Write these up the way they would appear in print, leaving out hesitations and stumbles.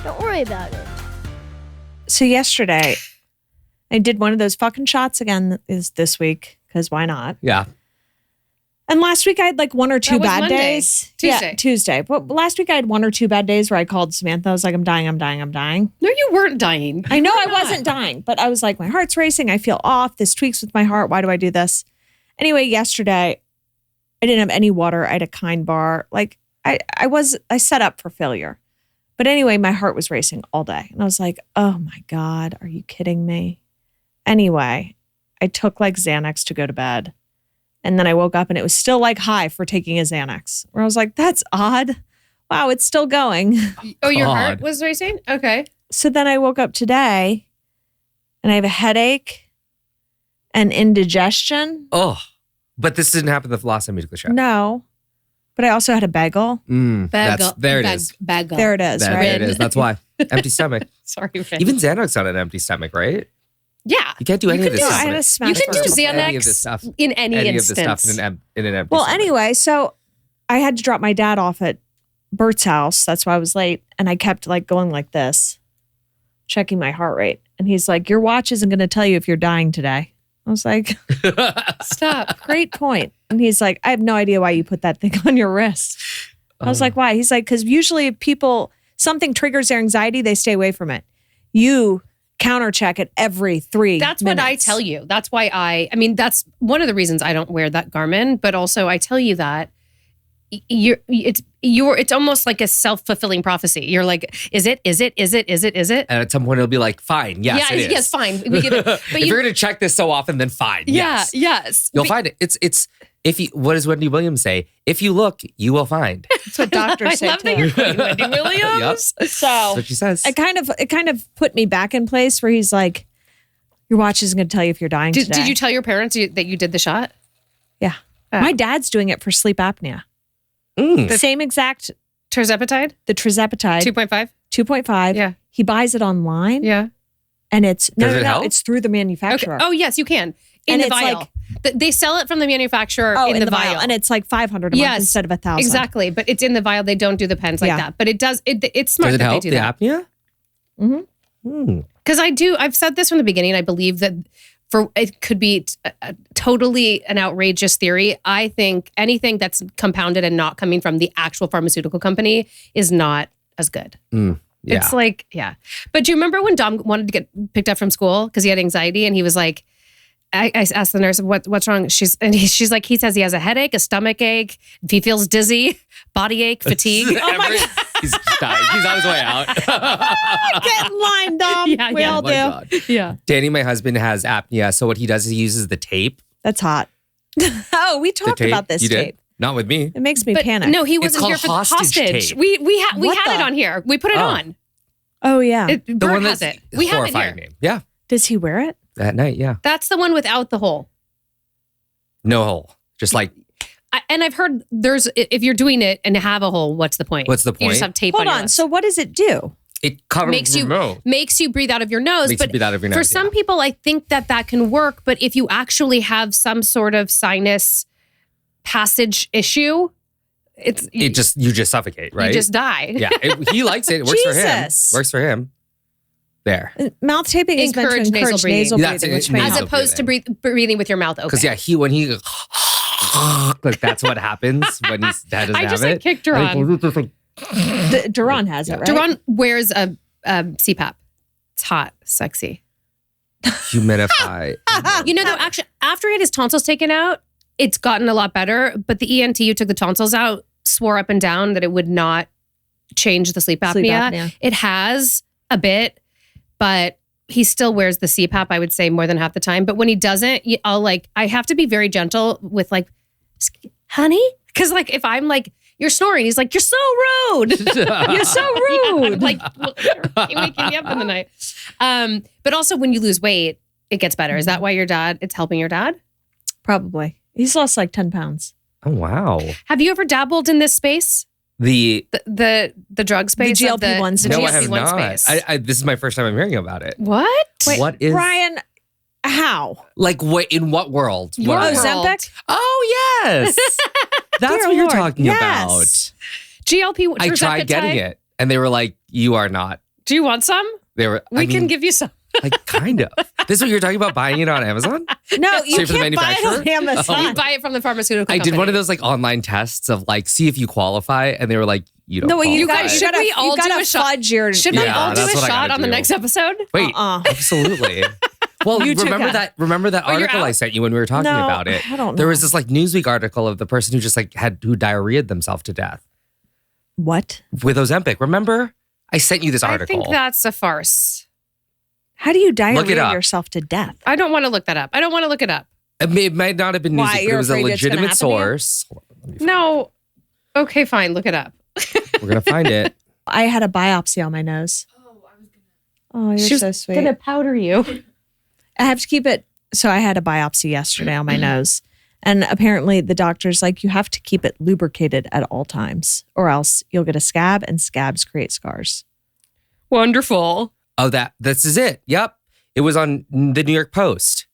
Don't worry about it. So yesterday, I did one of those fucking shots again this week, because why not? Yeah. And last week I had like one or two bad Monday. days. Tuesday. Yeah, Tuesday. But last week I had one or two bad days where I called Samantha. I was like, I'm dying. No, you weren't dying. I know I wasn't dying, but I was like, my heart's racing. I feel off. This tweaks with my heart. Why do I do this? Anyway, yesterday, I didn't have any water. I had a kind bar. Like I set up for failure. But anyway, my heart was racing all day. And I was like, oh my God, are you kidding me? Anyway, I took like Xanax to go to bed. And then I woke up and it was still like high for taking a Xanax. Where I was like, that's odd. Wow, it's still going. Oh, your heart was racing? Okay. So then I woke up today and I have a headache and indigestion. Oh, but this didn't happen the last time you took the shot. No. But I also had a bagel. There it is. Bagel. There it is, right? There it is. That's why. Empty stomach. Sorry, Ren. Even Xanax on an empty stomach, right? Yeah. You can't do any of this No, stuff. I had a smash You can do burger. Any of this Xanax stuff. in any Any of instance. this stuff in an empty Well, stomach. anyway, so I had to drop my dad off at Bert's house. That's why I was late. And I kept like going like this, checking my heart rate. And he's like, your watch isn't going to tell you if you're dying today. I was like, Stop. great point. And he's like, I have no idea why you put that thing on your wrist. I was like, why? He's like, because usually if something triggers their anxiety, they stay away from it. You counter check it every 3 That's minutes. what I tell you. That's why I mean, that's one of the reasons I don't wear that Garmin, but also I tell you that it's almost like a self-fulfilling prophecy. You're like, is it? And at some point it'll be like, fine, yes, it is. Yes, fine. We get it. But if you're going to check this so often, then fine, yes. Yes. You'll find it. It's if you, what does Wendy Williams say? If you look, you will find. That's what doctors say I love that too. you're quoting Wendy Williams. Yep. So That's what she says. it kind of put me back in place where he's like, your watch isn't going to tell you if you're dying today. Did you tell your parents that you did the shot? Yeah. My dad's doing it for sleep apnea. The same exact, Tirzepatide? the Trizepatide. 2.5? 2.5. Yeah. He buys it online. Yeah. And it's, Does it help? it's through the manufacturer. Okay. Oh, yes, you can. In And the it's vial. They sell it from the manufacturer in the vial. And it's like $500 a month instead of $1,000. Exactly. But it's in the vial. They don't do the pens like that. But it does. It's smart Does it that help they do the that. apnea? Mm-hmm. Because I've said this from the beginning. I believe that it could be totally an outrageous theory. I think anything that's compounded and not coming from the actual pharmaceutical company is not as good. Yeah. It's like, yeah. But do you remember when Dom wanted to get picked up from school because he had anxiety and he was like, I asked the nurse, what's wrong? She's like, he says he has a headache, a stomach ache, if he feels dizzy, body ache, fatigue. Oh my God. He's dying. He's on his way out. Get in line, Dom. Yeah, we yeah. all Oh my do. God. Yeah. Danny, my husband, has apnea. So what he does is he uses the tape. That's hot. Oh, we The talked tape. about this You did? tape. Not with me. It makes me But panic. no, he wasn't called here for the hostage hostage. tape. We had What it the- on here. We put it Oh. on. Oh, yeah. Bert has it. We have it here. horrifying name. Yeah. Does he wear it? At night, yeah. That's the one without the hole. No hole. Just like, And I've heard if you're doing it and have a hole, what's the point? What's the You just point? have tape Hold on your on. lips. So what does it do? it covers makes you mouth. makes you breathe out of your nose. Makes you but breathe out of your for nose, some yeah. people, I think that can work. But if you actually have some sort of sinus passage issue, you just suffocate, right? You just die. Yeah, he likes it. It works for him. Jesus. Works for him. There. Mouth taping is meant to Encourage nasal encourage breathing. nasal That's breathing, it. which Nasal makes As opposed to breathing with your mouth open. Because when he like that's what happens when he's that doesn't I have just it. kicked Duran. Duran has it, right? Duran wears a CPAP. It's hot, sexy. Humidify. You know, though, actually, after he had his tonsils taken out, it's gotten a lot better. But the ENT who took the tonsils out swore up and down that it would not change the sleep apnea. Sleep apnea. It has a bit, but he still wears the CPAP, I would say, more than half the time. But when he doesn't, I have to be very gentle with like, honey? Because like, if I'm like, you're snoring, he's like, you're so rude. You're so rude. Like, you're waking me up in the night. But also when you lose weight, it gets better. Is that why it's helping your dad? Probably. He's lost like 10 pounds. Oh wow. Have you ever dabbled in this space? The The drug space? The of GLP-1 space. no, GLP-1 I have not. space. This is my first time I'm hearing about it. What? Wait, What is Brian, how? like what in what world? Your What- world. Ozempic? Oh yes. That's Dear what you're Lord, talking yes. GLP. about. I tried getting it and they were like, you are not Do you want some? We can give you some. Like, kind of. This is what you're talking about, buying it on Amazon? No, you Straight from the can't buy it on manufacturer? Amazon. You buy it from the pharmaceutical I company. did one of those like online tests of like, see if you qualify. And they were like, you don't No, well, you qualify. guys Should we all do a shot? fudge your. Should we Yeah, all do that's a what I shot gotta on the do. next episode? Wait, absolutely. Well, You two remember can. that Oh, you're article I out? sent you when we were talking No, about it? I don't There know. was this like Newsweek article of the person who just like who diarrheaed themselves to death What? with Ozempic. Remember? I sent you this I article. think that's a farce. How do you Look it diarrhea up. yourself to death? I don't want to look that up. It might not have been Why? Newsweek, but You're it was a afraid it's gonna legitimate happen to you? source. Hold on, let me find No. Okay, fine. Look it up. it. We're gonna find it. I had a biopsy on my nose. Oh, you're She was so sweet. gonna powder you. I have to keep it. So I had a biopsy yesterday on my nose. And apparently the doctor's like, you have to keep it lubricated at all times or else you'll get a scab and scabs create scars. Wonderful. Oh, this is it. Yep. It was on the New York Post.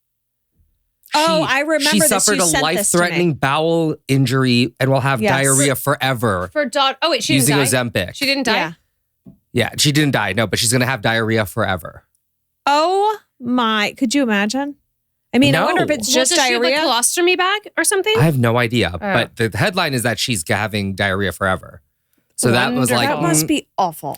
Oh, I remember She this. suffered You a sent this to me. life-threatening bowel injury and will have Yes. diarrhea forever For dog. Oh wait, she using didn't die. Ozempic. She didn't die. Yeah. Yeah, she didn't die. No, but she's gonna have diarrhea forever. Oh my, could you imagine? I mean, I No. wonder if it's Well, just does she diarrhea. have a colostomy bag or something? I have no idea, Oh. but the headline is that she's having diarrhea forever. So that was like that must be awful.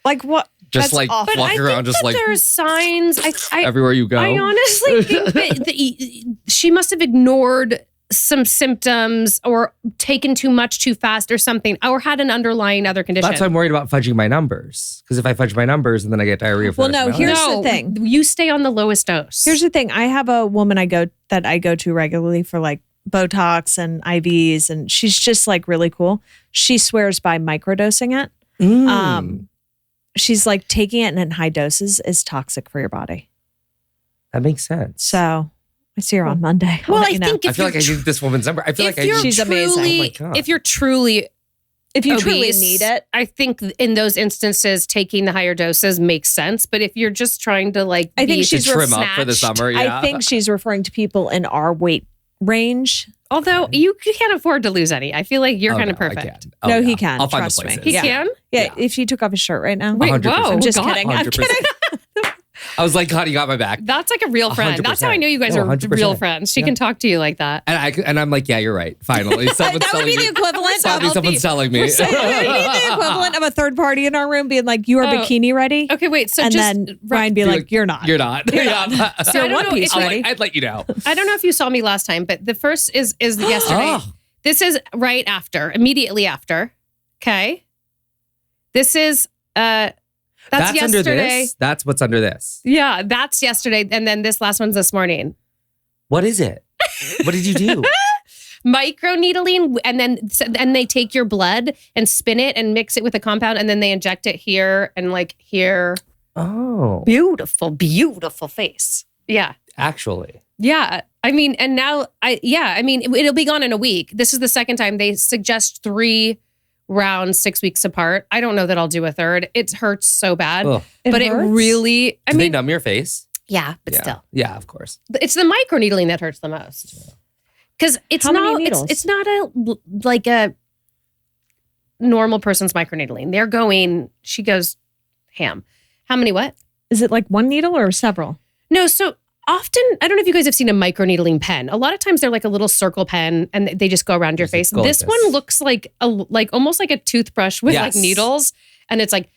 Like what? just that's like awful. but I walking think around, just that like there's signs. I everywhere you go. I honestly think that she must have ignored some symptoms or taken too much too fast or something, or had an underlying other condition. That's why I'm worried about fudging my numbers. Because if I fudge my numbers and then I get diarrhea for Well, the rest no, of my life. here's the thing. You stay on the lowest dose. Here's the thing. I have a woman I go to regularly for like Botox and IVs, and she's just like really cool. She swears by microdosing it. She's like taking it in high doses is toxic for your body. That makes sense. So I see her on Monday. I'll well, let I you know. think I if feel you're like I need this woman's number. I feel like I need. She's amazing. Oh my God. If you're truly if you truly obese, need it. I think in those instances, taking the higher doses makes sense. But if you're just trying to like, I think be she's to trim up for the snatched- summer. Yeah. I think she's referring to people in our weight range. Although you can't afford to lose any, I feel like you're Oh, kind no, of I perfect. can. Oh, No, yeah. he can. I'll find Trust the me. places. He Yeah. can. Yeah, Yeah. if he took off his shirt right now. Wait, 100%. whoa! I'm just God. kidding. I'm 100%. kidding. I was like, Kottie got my back. That's like a real friend. That's how I know you guys No, are 100%. real friends. She Yeah. can talk to you like that. And I'm like, yeah, you're right. Finally, someone's That would be telling the me. equivalent Finally, of someone's telling me. So it would be the equivalent of a third party in our room being like, "You are Oh. bikini ready," Okay, wait. So and just then Ryan be like, "You're not." You're not. Yeah. So I don't One know piece if- ready. I'd let you know. I don't know if you saw me last time, but the first is yesterday. Oh. This is right after, immediately after. Okay. This is that's That's under yesterday. this. That's what's under this. Yeah, that's yesterday, and then this last one's this morning. What is it? What did you do? Microneedling, and they take your blood and spin it and mix it with a compound, and then they inject it here and like here. Oh, Beautiful, beautiful face. Yeah. actually. Yeah. I mean, and now it'll be gone in a week. This is the second time. They suggest 3 rounds 6 weeks apart. I don't know that I'll do a third. It hurts so bad. Ugh. But it hurts? really, I Do they mean, numb your face? yeah, but Yeah. still. Yeah, of course. It's the microneedling that hurts the most. Because it's How many not needles? it's not like a normal person's microneedling. They're going, she goes ham. How many what? Is it like one needle or several? No, so often, I don't know if you guys have seen a microneedling pen. A lot of times they're like a little circle pen and they just go around your Does it face. go like This this? one looks like almost like a toothbrush with like Yes. needles, and it's like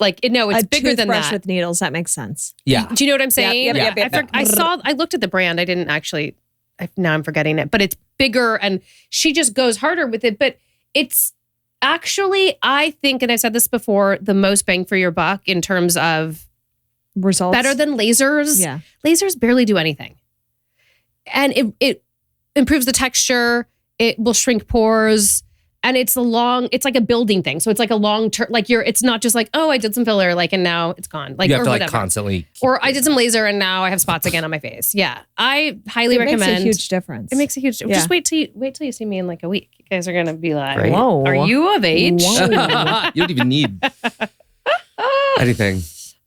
like no, it's a bigger than toothbrush that. with needles. That makes sense. Yeah. Do you know what I'm saying? yep, yep, yep, I looked at the brand. I didn't actually. Now I'm forgetting it, but it's bigger, and she just goes harder with it. But it's actually, I think, and I've said this before, the most bang for your buck in terms of Results better than lasers. Yeah. Lasers barely do anything, and it improves the texture. It will shrink pores. And it's like a building thing. So it's like a long term, like it's not just like, oh, I did some filler, like, and now it's gone. Like, You have or to like whatever. constantly. Or I did some laser and now I have spots again on my face. Yeah. I highly It recommend. makes a huge difference. It makes a huge, Yeah. just wait till you see me in like a week. You guys are going to be like, Great. Whoa. are you of age? Whoa. You don't even need anything.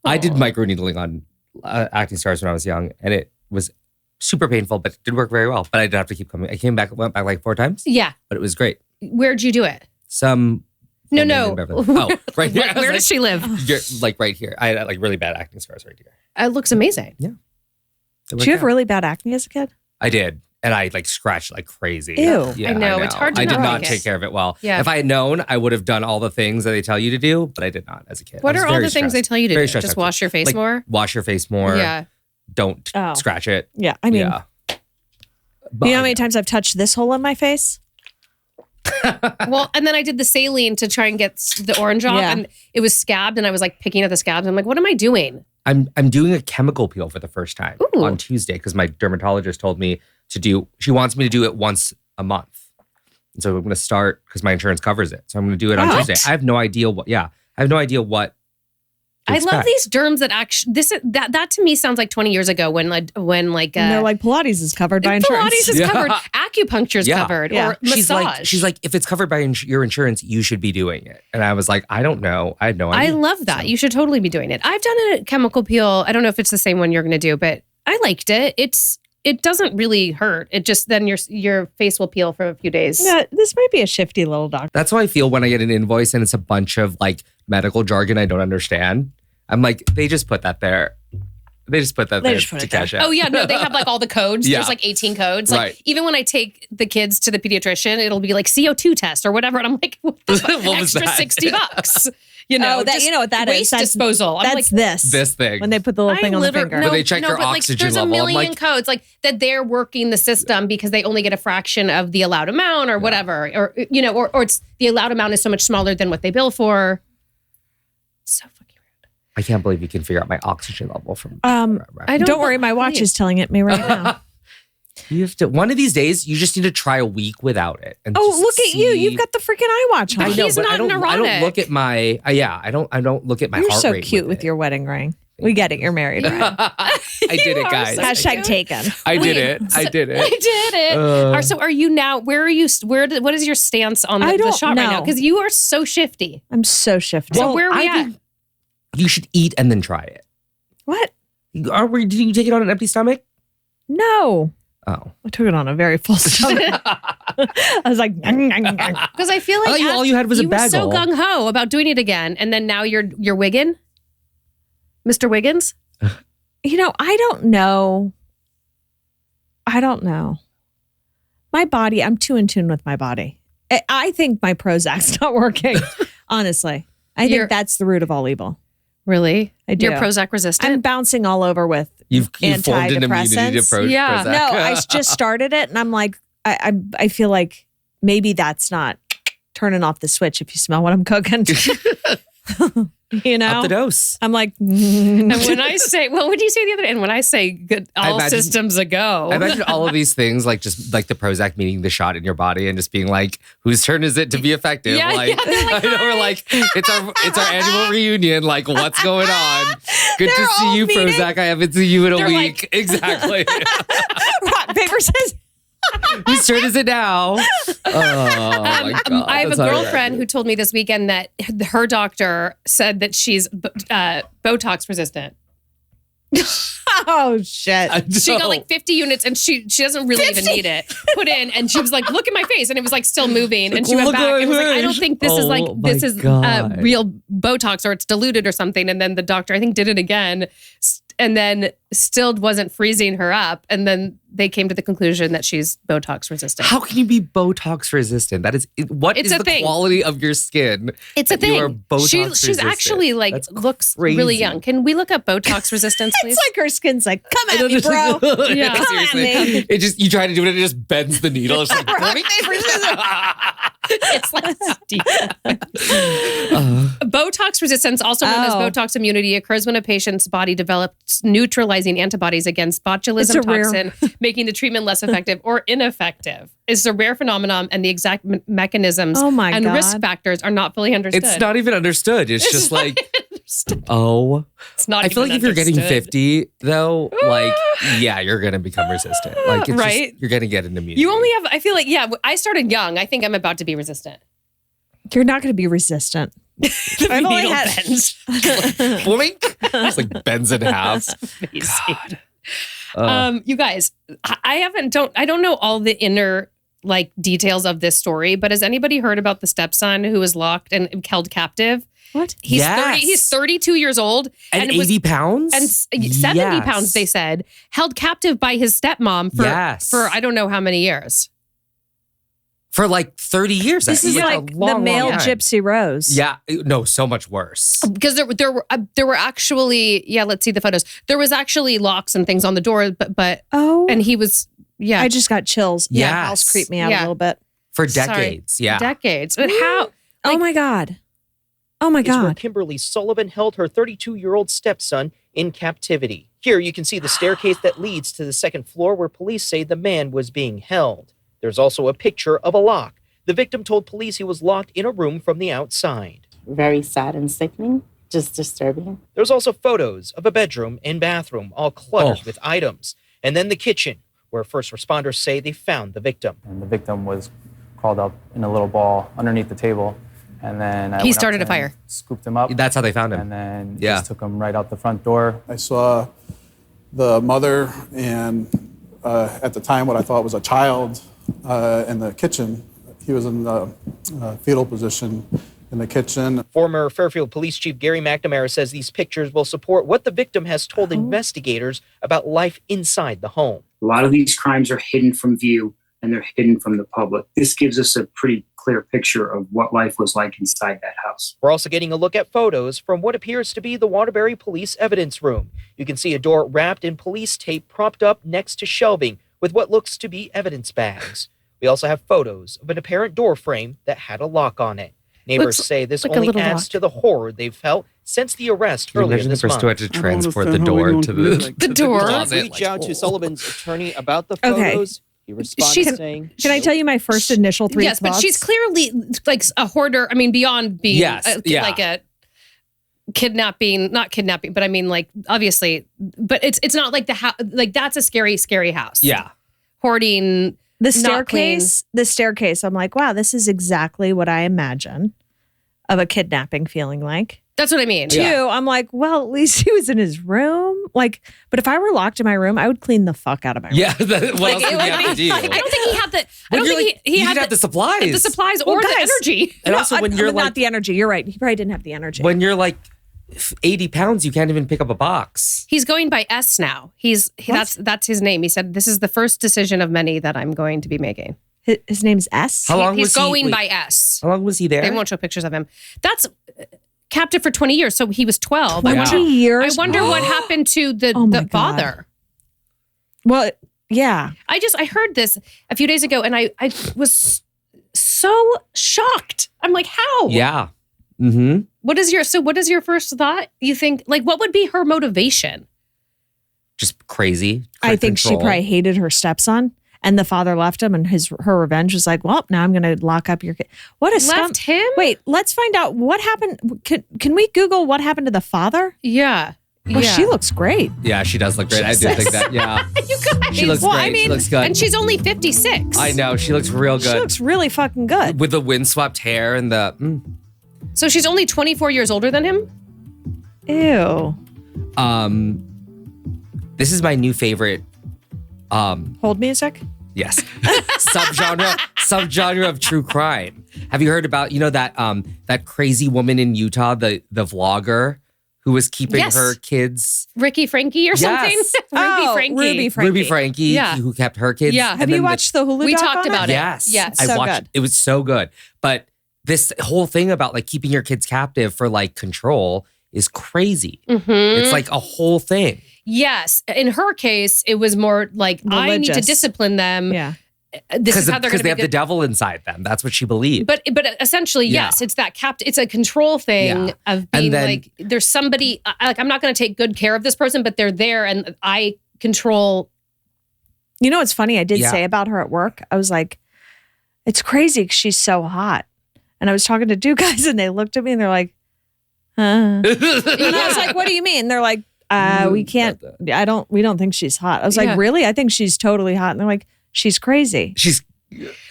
I did microneedling on acne scars when I was young, and it was super painful, but it did work very well. But I did have to keep coming. I went back like 4 times, Yeah. but it was great. Where'd you do it? Some woman No. in Beverly. Oh, right here. Where does she live? You're, like right here. I had like really bad acne scars right here. It looks amazing. It Did worked you have out. really bad acne as a kid? I did. And I like scratched like crazy. Ew. Yeah, I know. It's hard to I did not not like take it. care of it well. Yeah. If I had known, I would have done all the things that they tell you to do, but I did not as a kid. What I was are all very the things they stressed. tell you to Very do? stressed Just out. wash your face Like, more? Wash your face more. Yeah. Don't Oh. scratch it. Yeah. I mean, yeah. you know how many times I've touched this hole in my face? Well, and then I did the saline to try and get the orange off, Yeah. and it was scabbed, and I was like picking at the scabs. I'm like, what am I doing? I'm doing a chemical peel for the first time Ooh. on Tuesday because my dermatologist told me to do. She wants me to do it once a month, and so I'm going to start because my insurance covers it. So I'm going to do it on What? Tuesday. I have no idea what. Yeah, I have no idea what. to I love expect. these derms that actually that to me sounds like 20 years ago when And they're like, Pilates is covered by insurance. Pilates is Yeah. covered, acupuncture is Yeah. covered, Yeah. or massage. She's like, if it's covered by your insurance, you should be doing it. And I was like, I don't know. I had no I idea. love that. So- You should totally be doing it. I've done a chemical peel. I don't know if it's the same one you're going to do, but I liked it. It doesn't really hurt. It just then your face will peel for a few days. Yeah, this might be a shifty little doctor. That's how I feel when I get an invoice and it's a bunch of like medical jargon I don't understand. I'm like, they just put that there. They just put that They there just put to it there. cash out. Oh yeah, no, they have like all the codes. Yeah. There's like 18 codes. Like Right. even when I take the kids to the pediatrician, it'll be like CO2 test or whatever, and I'm like, what the fuck? What was extra that? $60. You know, Oh, that- just you know what that is. waste That's- disposal. I'm That's like, This thing. when they put the little thing on the finger. Where they check your but, oxygen there's level. a I'm million like- codes like that they're working the system because they only get a fraction of the allowed amount or whatever, or you know, or it's the allowed amount is so much smaller than what they bill for. So fucking rude. I can't believe you can figure out my oxygen level from. I Don't worry, my watch is telling it me right now. You have to. One of these days, you just need to try a week without it. And Oh, just look at you! see- You've got the freaking iWatch on. I know, He's but not I don't neurotic. look at my. I don't look at my You're heart so rate. cute with it. your wedding ring. We get it. You're married, right? I did it, are guys. so Hashtag taken. I did Wait, it. I did I it. did it. So are you now? Where are you? What is your stance on I the don't shot right now? know. Because you are so shifty. I'm so shifty. So where are we I at? think you should eat and then try it. What? Did you take it on an empty stomach? No. Oh. I took it on a very full stomach. I was like, Because I feel like I thought all you had was a you were so bagel. gung ho about doing it again, and then now you're Wiggin, Mr. Wiggins. you know, I don't know. My body, I'm too in tune with my body. I think my Prozac's not working. Honestly, I You're- think that's the root of all evil. Really? I do. You're Prozac I'm resistant. bouncing all over with. You've formed an immunity to Antidepressants. Yeah. Prozac. No, I just started it, and I'm like, I feel like maybe that's not turning off the switch if you smell what I'm cooking. You know, Up the dose. I'm like, and when I say, what would you say the other day? And when I say good, all imagine- systems a go. I imagine all of these things, like just like the Prozac meeting the shot in your body and just being like, whose turn is it to be effective? Yeah, like, yeah, they're like, I know we're "Hi." like, it's our annual reunion. Like, what's going on? Good They're to see all you, meeting. Prozac. I haven't seen you in a They're week. Exactly. rock paper scissors. Whose turn is it now? Oh my God. I have a That's girlfriend hilarious. who told me this weekend that her doctor said that she's Botox resistant. Oh shit! I She got know. like 50 units and she doesn't really even need it put in. And she was like, look at my face. And it was like still moving. And she went Look back at and was like, I don't this. think this is like, Oh my this is God. real Botox or it's diluted or something. And then the doctor, I think, did it again and then still wasn't freezing her up. And then they came to the conclusion that she's Botox resistant. How can you be Botox resistant? That is what It's is a the thing. quality of your skin? It's a that you are thing. Botox She's resistant? actually like That's looks really crazy. young. Can we look up Botox resistance, please? It's like her skin's like, come at me, bro. Yeah. Come at Seriously. me. It just you try to do it and it just bends the needle. It's like Rock, paper, scissors. It's like Botox resistance, also known as Oh. Botox immunity, occurs when a patient's body develops neutralizing antibodies against botulism It's a rare- toxin, making the treatment less effective or ineffective. It's a rare phenomenon, and the exact mechanisms Oh my and God. risk factors are not fully understood. it's not even understood. It's just like oh. It's not. I feel like if you're getting understood. 50 though, like yeah, you're gonna become resistant. Like it's Right? just, you're gonna get an immunity. You only have. I feel like I started young. I think I'm about to be resistant. You're not going to be resistant. The I've only needle had- bends. Blink. It's like bends in half. Amazing. You guys, I don't know all the inner like details of this story, but has anybody heard about the stepson who was locked and held captive? What? He's 32 years old. And 80 pounds? And 70 pounds, they said. Held captive by his stepmom for I don't know how many years. For like 30 years. This is like the male Gypsy Rose. Yeah. No, so much worse. Because there were actually, let's see the photos. There was actually locks and things on the door, but and he was, I just got chills. Yes. Yeah, house creeped me out a little bit. For decades. Sorry. Decades. But how? Oh my God. Oh my God. Where Kimberly Sullivan held her 32-year-old stepson in captivity. Here you can see the staircase that leads to the second floor where police say the man was being held. There's also a picture of a lock. The victim told police he was locked in a room from the outside. Very sad and sickening, just disturbing. There's also photos of a bedroom and bathroom all cluttered with items. And then the kitchen, where first responders say they found the victim. And the victim was crawled up in a little ball underneath the table. And then he started a fire. Scooped him up. That's how they found him. And then just took him right out the front door. I saw the mother and at the time what I thought was a child in the kitchen. He was in the fetal position in the kitchen. Former Fairfield Police Chief Gary McNamara says these pictures will support what the victim has told investigators about life inside the home. A lot of these crimes are hidden from view and they're hidden from the public. This gives us a pretty clear picture of what life was like inside that house. We're also getting a look at photos from what appears to be the Waterbury Police Evidence Room. You can see a door wrapped in police tape propped up next to shelving with what looks to be evidence bags. We also have photos of an apparent door frame that had a lock on it. Neighbors say this only adds to the horror they've felt since the arrest earlier this month. Imagine the to transport the door to the door. closet. Reach out to Sullivan's attorney about the photos. He responds saying, "Can I tell you my first initial three Yes, thoughts? but she's clearly like a hoarder. I mean, beyond being like a not kidnapping, but I mean, like obviously, but it's not like like that's a scary house. Yeah, hoarding. The staircase. I'm like, wow, this is exactly what I imagine of a kidnapping feeling like. That's what I mean. Two, I'm like, well, at least he was in his room. Like, but if I were locked in my room, I would clean the fuck out of my room. Yeah, what else would you have to do? I don't think he had the. I don't think he didn't have the supplies. The supplies or the energy. And also, when you're not the energy. You're right. He probably didn't have the energy. When you're like 80 pounds, you can't even pick up a box. He's going by S now. That's his name. He said, "This is the first decision of many that I'm going to be making." His name's S. How long He's was he? going by S. How long was he there? They won't show pictures of him. That's captive for 20 years. So he was 12. 20 years. I wonder what happened to the father. Well, yeah. I heard this a few days ago and I was so shocked. I'm like, how? Yeah. Mm-hmm. What is your first thought? You think, like, what would be her motivation? Just crazy. I think she probably hated her stepson. And the father left him, and her revenge was like, well, now I'm going to lock up your kid. What a left him? Wait, let's find out what happened. Can we Google what happened to the father? Yeah. Well, she looks great. Yeah, she does look great. I do think that. Yeah. You guys. She looks great. I mean, she looks good. And she's only 56. I know. She looks real good. She looks really fucking good. With the windswept hair and the... So she's only 24 years older than him? Ew. This is my new favorite... hold music? Yes. subgenre of true crime. Have you heard about, that crazy woman in Utah, the vlogger who was keeping her kids? Ricky Frankie or something? Ruby Frankie. Ruby Frankie, who kept her kids. Yeah. Have you watched the Hulu We doc talked on about it. Yes. I So watched good. it. Was so good. But this whole thing about like keeping your kids captive for like control is crazy. Mm-hmm. It's like a whole thing. Yes. In her case, it was more like, I need to discipline them. Yeah. This is how they're going to be Because they have the devil inside them. That's what she believed. But essentially, yes, it's that it's a control thing of being like, there's somebody, like, I'm not going to take good care of this person, but they're there and I control. You know what's funny? I did say about her at work, I was like, it's crazy 'cause she's so hot. And I was talking to two guys and they looked at me and they're like, huh. And I was like, what do you mean? They're like, we don't think she's hot. I was like, really? I think she's totally hot. And they're like, she's crazy.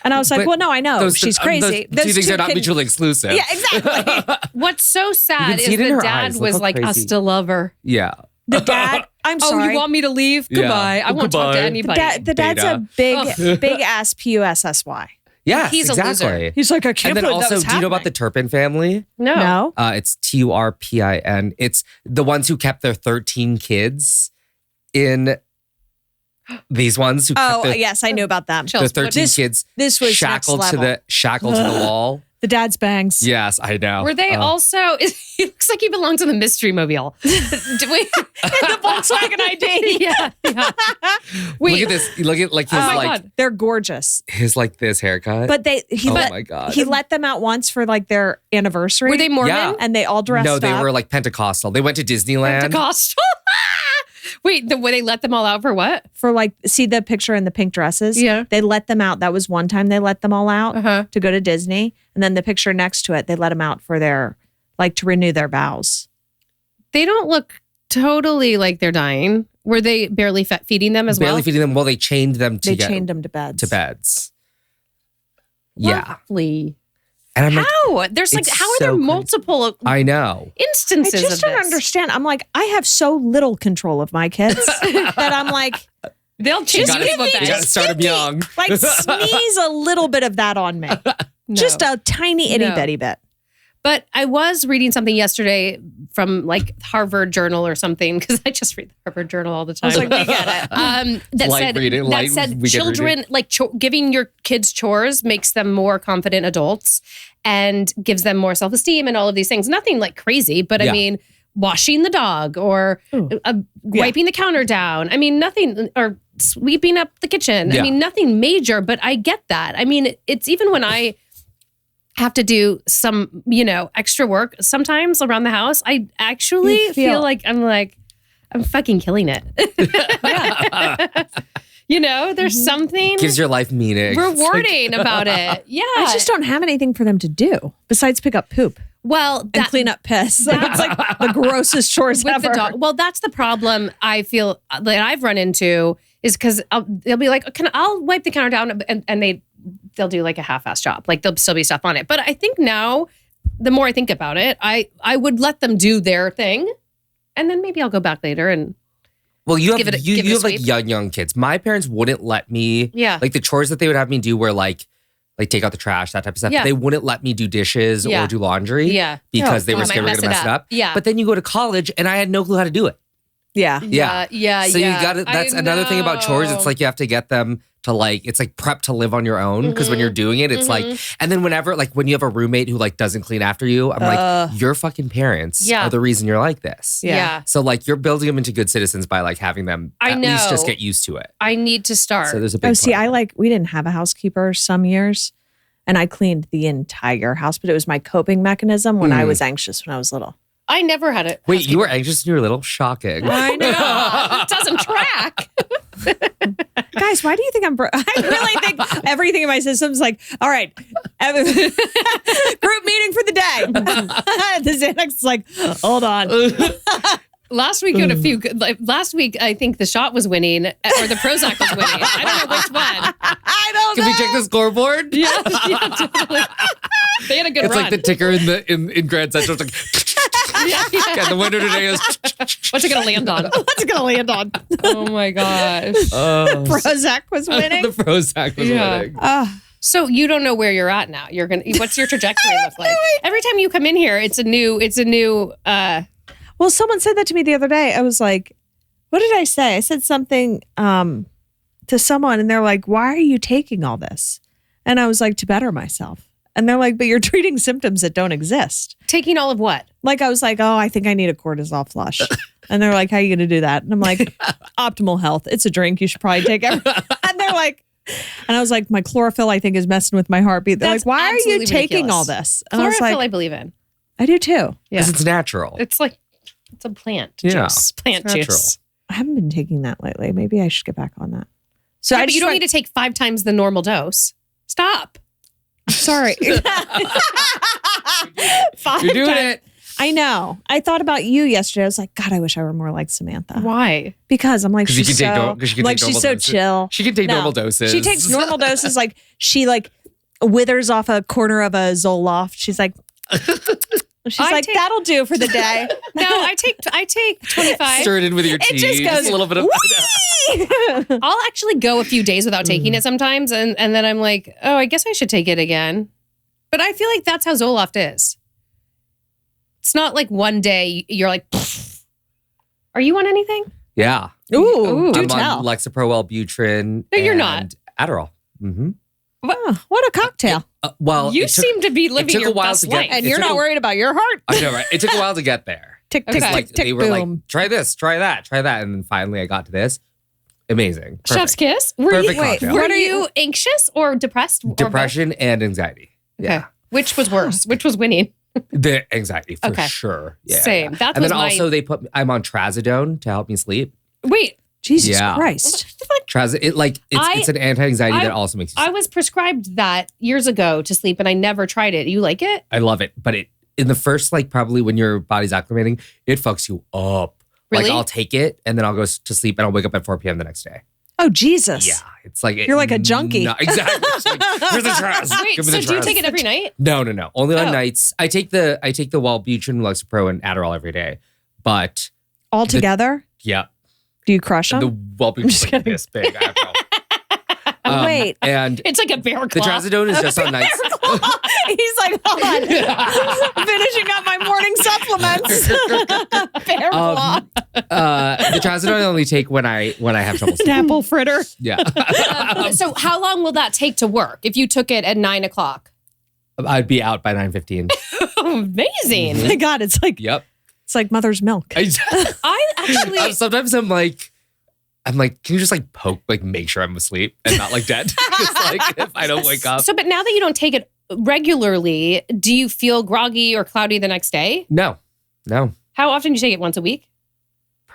And I was like, well, no, I know she's crazy. Those two things are not mutually exclusive. Yeah, exactly. What's so sad is see it in the her dad eyes. Look was how like, I crazy. still love her. Yeah. The dad, I'm Oh, sorry. you want me to leave? Goodbye. I won't talk to Goodbye. anybody. The dad's a big ass PUSSY. Yes, He's a exactly. loser. He's like, I can't And then believe that also, was do you know about the Turpin family? No. No. It's TURPIN. It's the ones who kept their 13 kids in these ones who kept Oh, their, yes, I knew about them. their 13 kids This was shackled next to level. the wall. The dad's bangs. Yes, I know. Were they also? He looks like he belongs in the Mystery Mobile. Do we, The Volkswagen ID. yeah. Wait. Look at this. Look at like his Oh my like God. They're gorgeous. his like this haircut. But he oh let my God. he let them out once for like their anniversary. Were they Mormon? Yeah. And they all dressed no, up. they were like Pentecostal. They went to Disneyland. Pentecostal. Wait, the way they let them all out for what? for like, see the picture in the pink dresses? Yeah. They let them out. That was one time they let them all out Uh-huh. to go to Disney. And then the picture next to it, they let them out for their, like to renew their vows. They don't look totally like they're dying. Were they barely feeding them as Barely well? feeding them. Well, they chained them They chained them to beds. Yeah. Lovely. And I'm like, How? There's like, it's how are so there crazy. multiple I know. I instances just of don't this? understand. I'm like, I have so little control of my kids that I'm like, They'll change gotta- people you back. gotta start them young. like sneeze a little bit of that on me. No. Just a tiny itty No. bitty bit. But I was reading something yesterday from like Harvard Journal or something, because I just read the Harvard Journal all the time. I was like, we get it. That Light said, reading, that light said weekend children, reading. like giving your kids chores makes them more confident adults and gives them more self-esteem and all of these things. Nothing like crazy, but I Yeah. mean, washing the dog or wiping the counter down. I mean, nothing, or sweeping up the kitchen. Yeah. I mean, nothing major, but I get that. I mean, it's even when I have to do some, extra work sometimes around the house, I actually You feel feel- like I'm fucking killing it. There's something Gives your life meaning. rewarding about it. Yeah. I just don't have anything for them to do besides pick up poop well, and that, clean up piss. It's like the grossest chores with ever. the dog. Well, that's the problem I feel that I've run into is because they'll be like, I'll wipe the counter down, and they'll do like a half-ass job. Like there'll still be stuff on it. But I think now, the more I think about it, I would let them do their thing, and then maybe I'll go back later and Well, you have Give it a- you give it a have like sweep. young kids. My parents wouldn't let me. Yeah. Like the chores that they would have me do were like take out the trash, that type of stuff. Yeah. They wouldn't let me do dishes Yeah. or do laundry. Yeah. Because they Oh, were I scared we might were gonna mess mess it it up. up. Yeah. But then you go to college and I had no clue how to do it. Yeah. Yeah. So you got to, that's I another thing about chores. It's know. like you have to get them to like, it's like prep to live on your own. Because when you're doing it, it's like, and then whenever, like when you have a roommate who like doesn't clean after you, I'm like, your fucking parents Yeah. are the reason you're like this. Yeah. So like you're building them into good citizens by like having them I at least just know. get used to it. I need to start. So there's a big Oh, see, part. we didn't have a housekeeper some years and I cleaned the entire house, but it was my coping mechanism when I was anxious when I was little. I never had it. Wait, you were anxious when you were little? Shocking. I know. It doesn't track. Guys, why do you think I'm I really think everything in my system's like, all right, group meeting for the day. The Xanax is like, hold on. Last week, last week, I think the shot was winning, or the Prozac was winning. I don't know which one. I don't Can know. we check the scoreboard? Yeah, totally. They had a good It's run. like the ticker in Grand Central. It's like, yeah. the winner today is. What's it going to land on? What's it going to land on? Oh my gosh. Prozac was winning. The Prozac was winning. So you don't know where you're at now. What's your trajectory look like? Every time you come in here, it's a new. Well, someone said that to me the other day. I was like, what did I say? I said something to someone and they're like, why are you taking all this? And I was like, to better myself. And they're like, but you're treating symptoms that don't exist. Taking all of what? Like I was like, oh, I think I need a cortisol flush. And they're like, how are you going to do that? And I'm like, optimal health. It's a drink. You should probably take it. And they're like, and I was like, my chlorophyll, I think, is messing with my heartbeat. They're That's like, why are you absolutely taking ridiculous. all this? And I was Chlorophyll, like, I believe in. I do too. Because it's natural. It's a plant Yeah, juice. Plant it's natural. juice. I haven't been taking that lately. Maybe I should get back on that. So Yeah, I but just you don't like- need to take 5 times the normal dose. Stop. Sorry. Five You're doing times. it. I know. I thought about you yesterday. I was like, God, I wish I were more like Samantha. Why? Because I'm like, 'Cause you she's can take so, no- 'cause she can like take she's normal so doses. chill. She can take No. normal doses. She takes normal doses. Like she like withers off a corner of a Zoloft. She's like, She's like, that'll do for the day. No, I take 25. Stir it in with your tea. just goes, a little bit of. I'll actually go a few days without taking it sometimes, and then I'm like, oh, I guess I should take it again. But I feel like that's how Zoloft is. It's not like one day you're like, pfft. Are you on anything? Yeah. Ooh, do I'm tell. on Lexapro, Wellbutrin. No, you're and not. Adderall. Mm-hmm. Oh, what a cocktail. Well, You seem to be living your best life. And you're not worried about your heart. I know, right? It took a while to get there. Tick, tick, Okay. tick, Like tick, they were like, boom. try this, try that, and then finally I got to this. Amazing. Chef's Perfect. kiss? Were Perfect you, cocktail. were you anxious or depressed? Or both? Depression and anxiety. Okay. Yeah. Which was worse? Which was winning? The anxiety for Okay. sure. Yeah. Same. That And was then my. also I'm on trazodone to help me sleep. Wait, Jesus Yeah. Christ. It's an anti-anxiety I- that also makes you I sleep. was prescribed that years ago to sleep, and I never tried it. You like it? I love it. But in the first, probably when your body's acclimating, it fucks you up. Really? Like I'll take it and then I'll go to sleep and I'll wake up at 4 p.m. the next day. Oh, Jesus. Yeah. It's like You're like a junkie. No, exactly. It's like, where's the Traz? Wait, Give me so the do you Traz. take it every night? No. Only on Oh. nights. I take the Wellbutrin, Lexapro, and Adderall every day. But All together? yeah, Do you crush them? the Wellbutrin's like this big. I don't know. Wait. And It's like a bear the claw. trazodone is just on nights. He's like, hold on. Finishing up my morning supplements. Bear claw. The trazodone I only take when I have trouble sleeping. Apple fritter. Yeah. So how long will that take to work if you took it at 9 o'clock? I'd be out by 9:15. Amazing. My God, it's like mother's milk. I actually, Sometimes I'm like, can you just poke, make sure I'm asleep and not dead? Just if I don't wake up. so, but now that you don't take it regularly, do you feel groggy or cloudy the next day? No. How often do you take it? Once a week?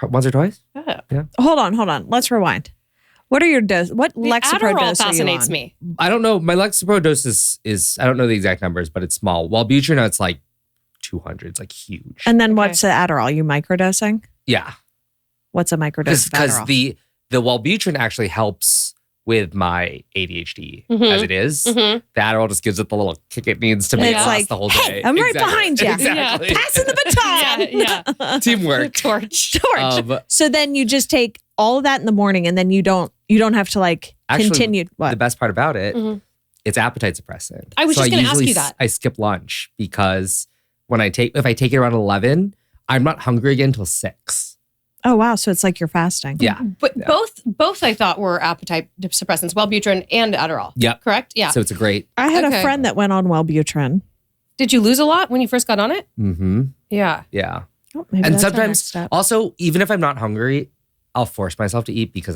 Once or twice? Oh. Hold on. Let's rewind. What are your doses? What The Lexapro Adderall dose are you fascinates on? me. I don't know. My Lexapro dose is I don't know the exact numbers, but it's small. Wellbutrin, it's 200. It's huge. And then what's the Adderall? You microdosing? Yeah. What's a microdose of Because Adderall? the Wellbutrin actually helps with my ADHD as it is. Mhm. The Adderall just gives it the little kick it needs to make it It's last the whole day. hey, I'm right behind you. Exactly. Passing the baton. Yeah. Teamwork. Torch. So then you just take all of that in the morning, and then you don't have to Actually, continue. What? The best part about it, Mhm. it's appetite suppressant. I was just gonna ask usually you that. I skip lunch because if I take it around 11, I'm not hungry again until 6. Oh wow! So it's like you're fasting. Yeah. But both I thought were appetite suppressants, Wellbutrin and Adderall. Yep. Correct? Yeah. So it's a great. I had Okay. a friend that went on Wellbutrin. Did you lose a lot when you first got on it? Mm-hmm. Yeah. Yeah. Oh, maybe And that's our sometimes next step. also, even if I'm not hungry, I'll force myself to eat because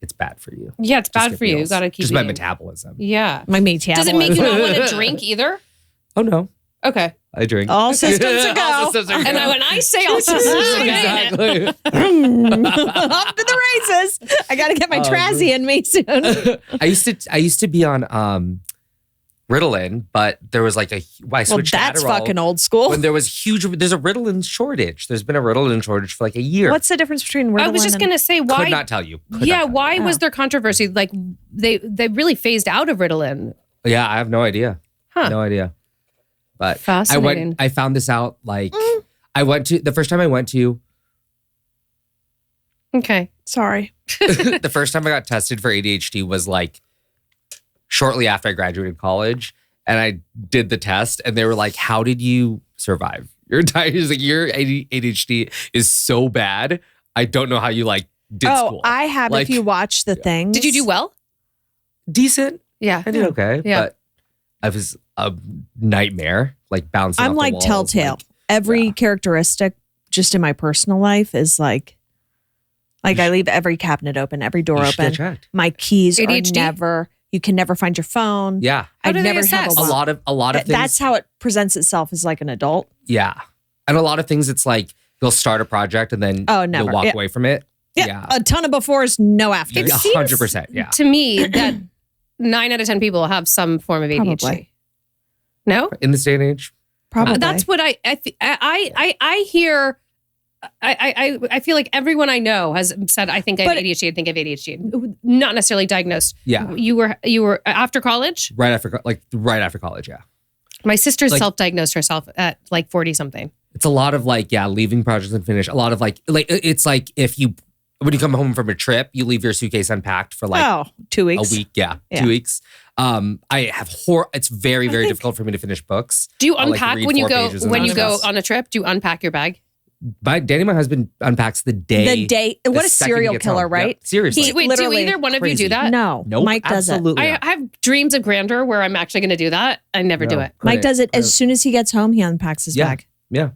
it's bad for you. Yeah, it's to bad skip for you. You meals. got to keep just my eating. metabolism. Yeah. My metabolism. Does it make you not want to drink either? Oh no, Okay. I drink. All systems a go. All systems are And go. when I say all systems are go, Exactly. Off to the races. I got to get my Trazzy in me soon. I used to be on Ritalin, but there was I Well, switched that's to Adderall fucking old school. when there's a Ritalin shortage. There's been a Ritalin shortage for a year. What's the difference between Ritalin I was just and- going to say, why? Could not tell you. Could Yeah, not tell why you. was Oh. there controversy? They really phased out of Ritalin. you. Yeah, I have no idea. Huh. No idea. But Fascinating. I found this out I went to the first time I went to Okay. Sorry. the first time I got tested for ADHD was shortly after I graduated college, and I did the test, and they were like, "How did you survive? Your entire your ADHD is so bad. I don't know how you did school." I have. If you watch the thing, Did you do well? Decent. Yeah. I did okay, Yeah. but I was a nightmare, bouncing. I'm off the like walls, Telltale. Every yeah. characteristic, just in my personal life, is like I leave every cabinet open, every door You should get open. checked. My keys ADHD? are never. You can never find your phone. Yeah, How I'd do they never have assess? a lot of things. That's how it presents itself as an adult. Yeah, and a lot of things. It's they'll start a project and then Oh, never. they'll walk Yeah. away from it. Yeah, a ton of befores, no afters. It seems 100%. Yeah. To me, that 9 out of 10 people have some form of ADHD. Probably. No? In this day and age, Probably. That's what I hear. I feel like everyone I know has said, I think I have But- ADHD. I think I have ADHD. Not necessarily diagnosed. yeah, You were after college? right after college. Yeah. My sister Like- self-diagnosed herself at like 40 something. It's a lot of like, leaving projects unfinished. A lot of like it's like when you come home from a trip, you leave your suitcase unpacked for like 2 weeks. a week. Yeah, Yeah. 2 weeks. I have it's very, very difficult for me to finish books. Do you I'll, like, unpack read when you 4 go pages and when then you go discuss. on a trip? Do you unpack your bag? Danny, my husband, unpacks the day. What a second he serial gets killer, home. right? Yep, seriously. Wait, do literally either one of you crazy. do that? No, Nope, Mike does it. absolutely I not. have dreams of grandeur where I'm actually going to do that. I never do No. it. Mike does it as soon as he gets home. He unpacks his bag. Yeah.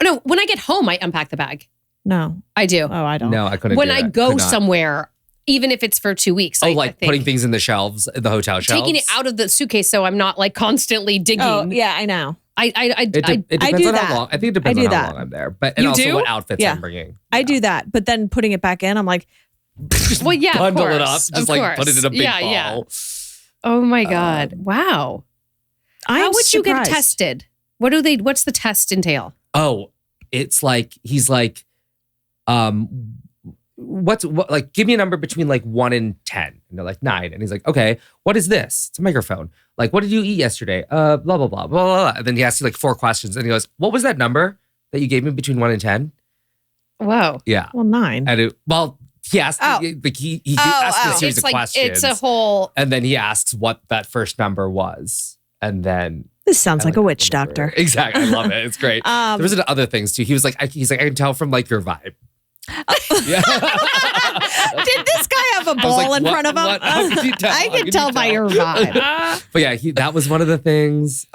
Oh, no, when I get home, I unpack the bag. No, I do. oh, I don't. No, I couldn't. When do I that. go Could not. somewhere, even if it's for 2 weeks, Oh, I like think. putting things in the shelves, the hotel shelves. Taking it out of the suitcase so I'm not like constantly digging. Oh, yeah, I know. It depends I do on that. how long. I think it depends I do on how that. long I'm there, but and You also do? what outfits Yeah. I'm bringing. I do that, but then putting it back in, I'm like, Well, yeah, Bundle of it up, course, just of like put it in a course. big Yeah. ball. Oh my God. Wow. I'm How would you get surprised. tested? What's the test entail? Oh, it's like he's like, what? Give me a number between like 1 and 10, and they're like 9, and he's like, okay, what is this? It's a microphone. Like, what did you eat yesterday? Blah blah blah blah blah. And then he asks you like 4 questions, and he goes, what was that number that you gave me between 1 and 10? Whoa. Yeah, well, 9. and he asked, like he asked a series It's of like, questions. it's a whole. And then he asks what that first number was. And then This sounds like a witch remember. doctor. Exactly. I love it. It's great. Um, there was other things too. He was like, I can tell from like your vibe. Yeah. Did this guy have a I was ball like, in what- front of him? what- how could you tell? I How can could tell you by tell? your vibe. But yeah, that was one of the things.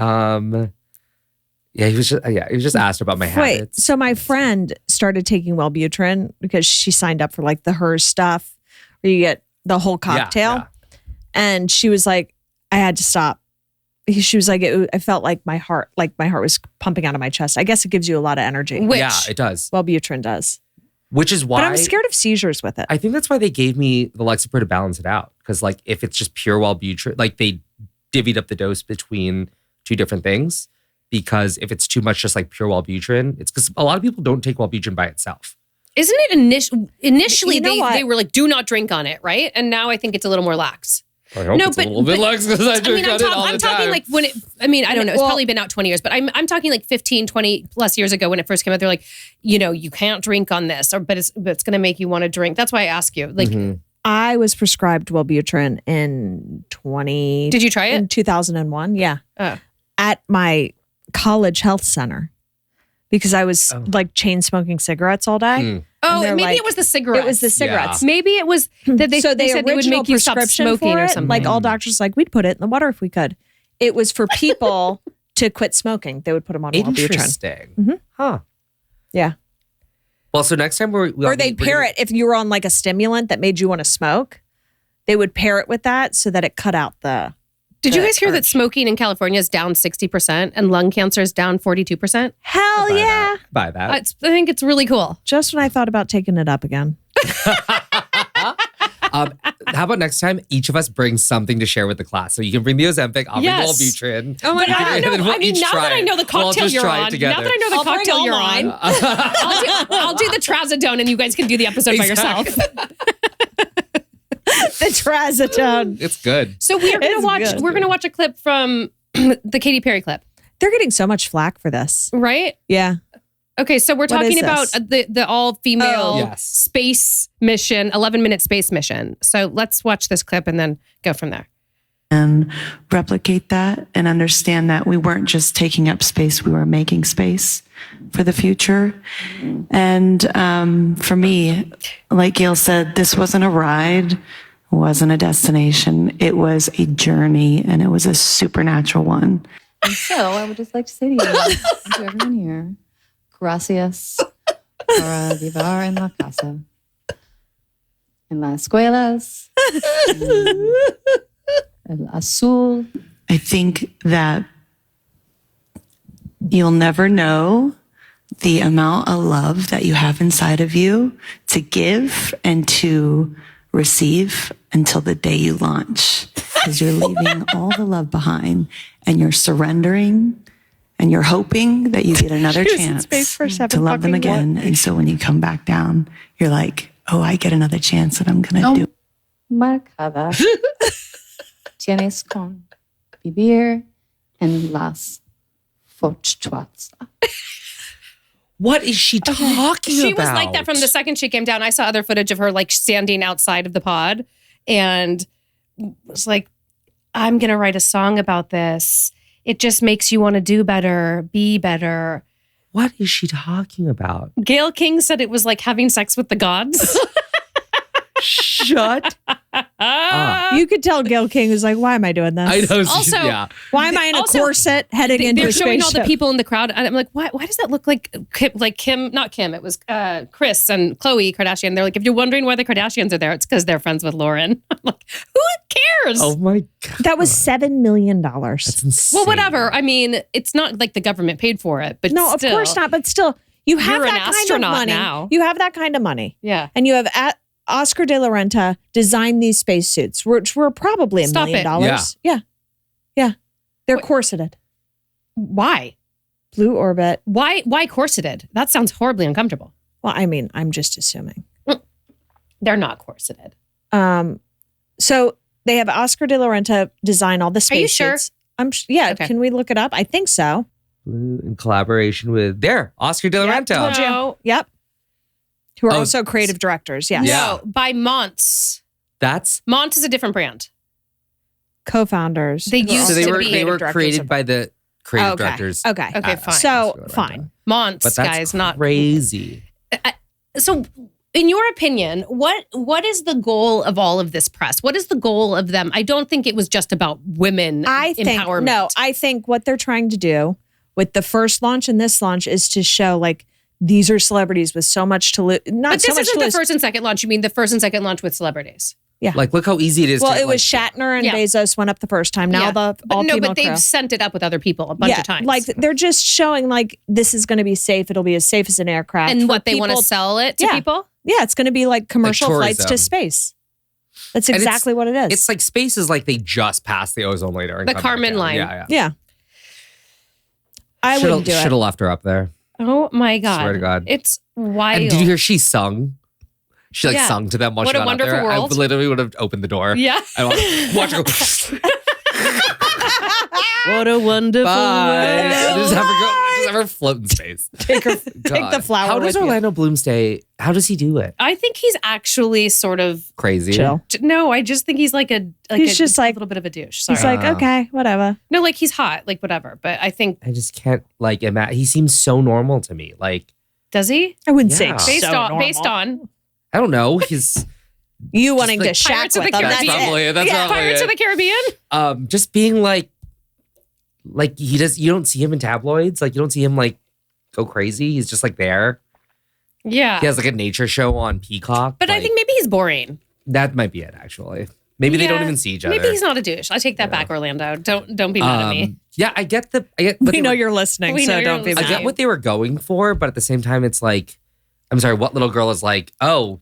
Yeah, he was just asked about my Wait, habits. so my friend started taking Wellbutrin because she signed up for like the HERS stuff where you get the whole cocktail. Yeah. And she was like, I had to stop. She was like, I felt like my heart was pumping out of my chest. I guess it gives you a lot of energy. Which, Yeah, it does. Wellbutrin does. Which is why But I'm scared of seizures with it. I think that's why they gave me the Lexapro to balance it out. Because like if it's just pure Wellbutrin, like they divvied up the dose between 2 different things. Because if it's too much just like pure Wellbutrin, it's because a lot of people don't take Wellbutrin by itself. Isn't it initially You know what? they were like, do not drink on it, right? And now I think it's a little more lax. I hope No, it's but- a little bit but- lax because I drink on it all I'm the talking time. like when it, I mean, I don't know. It's Well- probably been out 20 years, but I'm talking like 15, 20 plus years ago when it first came out. They're like, you can't drink on this, but it's going to make you want to drink. That's why I ask you. Like, Mhm. I was prescribed Wellbutrin in did you try it? in 2001. Yeah. Oh. At my college health center because I was like chain smoking cigarettes all day. Mm. Oh, they're maybe like- it was the cigarettes. It was the cigarettes. Maybe it was that they, So they said they would original make you stop prescription smoking for or it, something. like all doctors like, we'd put it in the water if we could. It was for people to quit smoking. They would put them on Wellbutrin. Interesting. Mhm. Huh. Yeah. Well, so next time Or they'd pair it if you were on like a stimulant that made you want to smoke. They would pair it with that so that it cut out the. Did you the guys hear that urge. smoking in California is down 60% and lung cancer is down 42%? Hell yeah. Buy that. I think it's really cool. Just when I thought about taking it up again. How about next time each of us brings something to share with the class? So you can bring the Ozempic, I'll Yes. bring the Wellbutrin. Oh my and God. then we'll each now try that I it. know the We'll cocktail just you're try it on, together. now that I know the I'll bring cocktail all you're mine. on, I'll do the trazodone and you guys can do the episode by yourself. The trazodone. It's good. So we're It's gonna good. watch a clip from the Katy Perry clip, They're getting so much flack for this. right? Yeah. Okay, so we're What talking is about this? the all-female Oh. Yes. space mission, 11-minute space mission. So let's watch this clip and then go from there. And replicate that and understand that we weren't just taking up space, we were making space for the future. And for me, like Gayle said, this wasn't a ride, wasn't a destination. It was a journey, and it was a supernatural one. And so I would just like to say to you and to everyone here, gracias por vivir en la casa, en las escuelas, el azul. I think that you'll never know the amount of love that you have inside of you to give and to receive until the day you launch. Because you're leaving all the love behind and you're surrendering and you're hoping that you get another She was in chance space for to 7 love them fucking again. And so when you come back down, you're like, oh, I get another chance that I'm going to do. Marcada. Tienes con vivir en las fotografias. What is she talking She about? was like that from the second she came down. I saw other footage of her like standing outside of the pod and was like, I'm going to write a song about this. It just makes you want to do better, be better. What is she talking about? Gayle King said it was like having sex with the gods. Shut up. You could tell Gayle King was like, why am I doing this? I know. Also, yeah. Why am I in a Also, corset heading into They're a showing all spaceship? the people in the crowd. And I'm like, why does that look like Kim, not Kim, it was Kris and Khloe Kardashian. They're like, if you're wondering why the Kardashians are there, it's because they're friends with Lauren. I'm like, who cares? Oh my God. That was $7 million. That's insane. Well, whatever. I mean, it's not like the government paid for it, but No, still. of course not. But still, you have You're an that kind of astronaut money. now. You have that kind of money. Yeah. And you have Oscar de la Renta designed these spacesuits, which were probably $1 Stop million. it. Yeah. They're corseted. Why? Blue Orbit. Why corseted? That sounds horribly uncomfortable. Well, I mean, I'm just assuming. They're not corseted. So they have Oscar de la Renta design all the Are you spacesuits. sure? Yeah. Okay. Can we look it up? I think so. Blue in collaboration with Oscar de la Yep, Renta. told you. No. Yep. Who are Oh, also creative directors. Yes. Yeah. No, by Monts. That's Mont is a different brand. Co-founders. They who are used so to they also were be they creative were directors created of- by the creative Okay. directors. Okay. Okay, at fine. So Oscar de la Renta. fine. Monts, But that's guys, not crazy. So, in your opinion, what is the goal of all of this press? What is the goal of them? I don't think it was just about women empowerment. I think what they're trying to do with the first launch and this launch is to show like these are celebrities with so much to lose. Not But so this much isn't to the lose. first and second launch. You mean the first and second launch with celebrities? Like, look how easy it is. Well, to, it was like, Shatner and Yeah. Bezos went up the first time. Now Yeah. the But all no, female but they've crew. sent it up with other people a bunch of times. Like they're just showing like this is going to be safe. It'll be as safe as an aircraft. and for what they want to people- sell it to Yeah. people? Yeah, it's going to be like commercial flights to tourism. space. That's And it's- exactly what it is. It's like space is like they just passed the ozone layer. and The come back Kármán down. line. Yeah. yeah. I wouldn't do Should it. have left her up there. Oh my God. Swear to God. It's wild. And did you hear she sung? She like Yeah. sung to them while What she a got wonderful up there. world. I literally would have opened the door. Yeah. I watch her go. What a wonderful Bye. world. Just have her float in space. Take the flower How does with you. Orlando Bloom stay? How does he do it? I think he's actually sort of Crazy. Chill. no. I just think he's like a He's just like- a little bit of a douche. Sorry. He's like, okay, whatever. no, like he's hot, like whatever. But I think I just can't like imagine. He seems so normal to me. Like does he I wouldn't Yeah. say based so on normal. based on I don't know. He's you wanting like to shack Pirates of with the them. That's Caribbean. it. probably it. That's probably Pirates it. of the Caribbean. Just being like he does. You don't see him in tabloids. Like you don't see him like go crazy. He's just like there. Yeah, He has like a nature show on Peacock. but I like, think maybe he's boring. that might be it. Actually, maybe they don't Yeah. even see each other. Maybe he's not a douche. I take that back, Orlando. Don't be mad at me. Yeah, I get. What We they know were- you're listening, We know so you're don't be listening. I mad. get what they were going for, but at the same time, it's like, I'm sorry, what little girl is like, oh,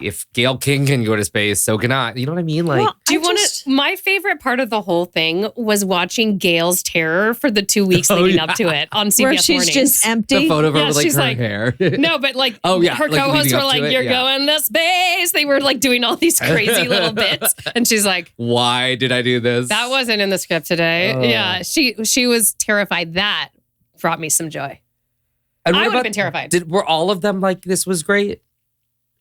if Gayle King can go to space, so can I. You know what I mean? Like, Well, Do you I want just- to? My favorite part of the whole thing was watching Gayle's terror for the 2 weeks Oh, leading yeah. up to it on CBS where she's Mornings. just empty. the photo of her Yeah, with like she's her like- hair. No, but like, Oh, yeah, her like co-hosts leading were up to like, it, "You're yeah. going to space." They were like doing all these crazy little bits, and she's like, Why did I do this? "That wasn't in the script today." Oh. Yeah, she was terrified. That brought me some joy. And I what would've about- been terrified. Were all of them like this was great,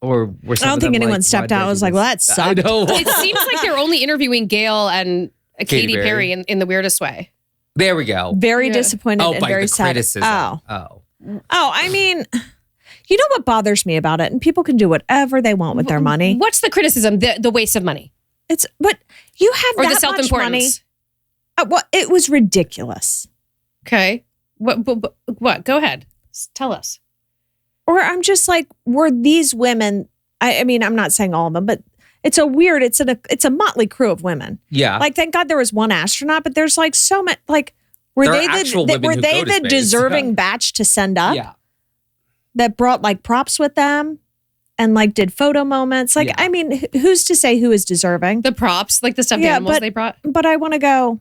or were some I don't of think them, anyone like, stepped why out did and I was do like, well, this? that I sucked. know. It seems like they're only interviewing Gayle and Katy Perry. Perry in the weirdest way. There we go. Very Yeah. disappointed Oh, and by very the sad. criticism. Oh. Oh. I mean, you know what bothers me about it? And people can do whatever they want with their money. What's the criticism? The waste of money But you have or that the much money. self-importance? Well, it was ridiculous. Okay. What? Go ahead. Tell us. Or I'm just like, were these women? I mean, I'm not saying all of them, but it's a motley crew of women. Yeah. Like, thank God there was one astronaut, but there's like so many. Like, were There are they actual women were who they go to the space. deserving batch to send up yeah. that brought like props with them and like did photo moments? Like, Yeah. I mean, who's to say who is deserving? The props, like the stuffed Yeah, animals but- they brought. But I want to go.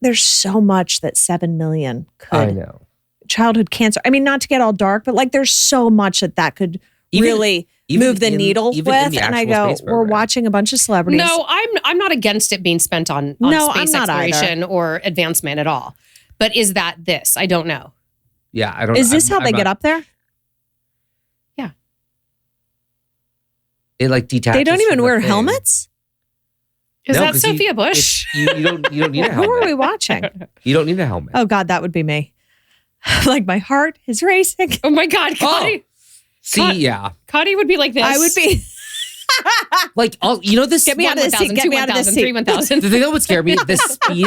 There's so much that 7 million I could know. childhood cancer. I mean, not to get all dark, but like there's so much that could really move the needle with. And I go, space we're program. watching a bunch of celebrities. No, I'm not against it being spent on No, space I'm not exploration or advancement at all. But is that this? I don't know. Yeah, I don't. Is this how they I'm get not- up there? It like detaches. They don't even from the wear thing. helmets? Is No, that 'cause Sophia Bush? You don't need a helmet. Who are we watching? You don't need a helmet. Oh God, that would be me. Like my heart is racing. Oh my God, Kottie. See, yeah, Kottie would be like this. I would be. like all you know. This Get me out of this seat. Get me out of this seat. 1,000. The thing that would scare me, the speed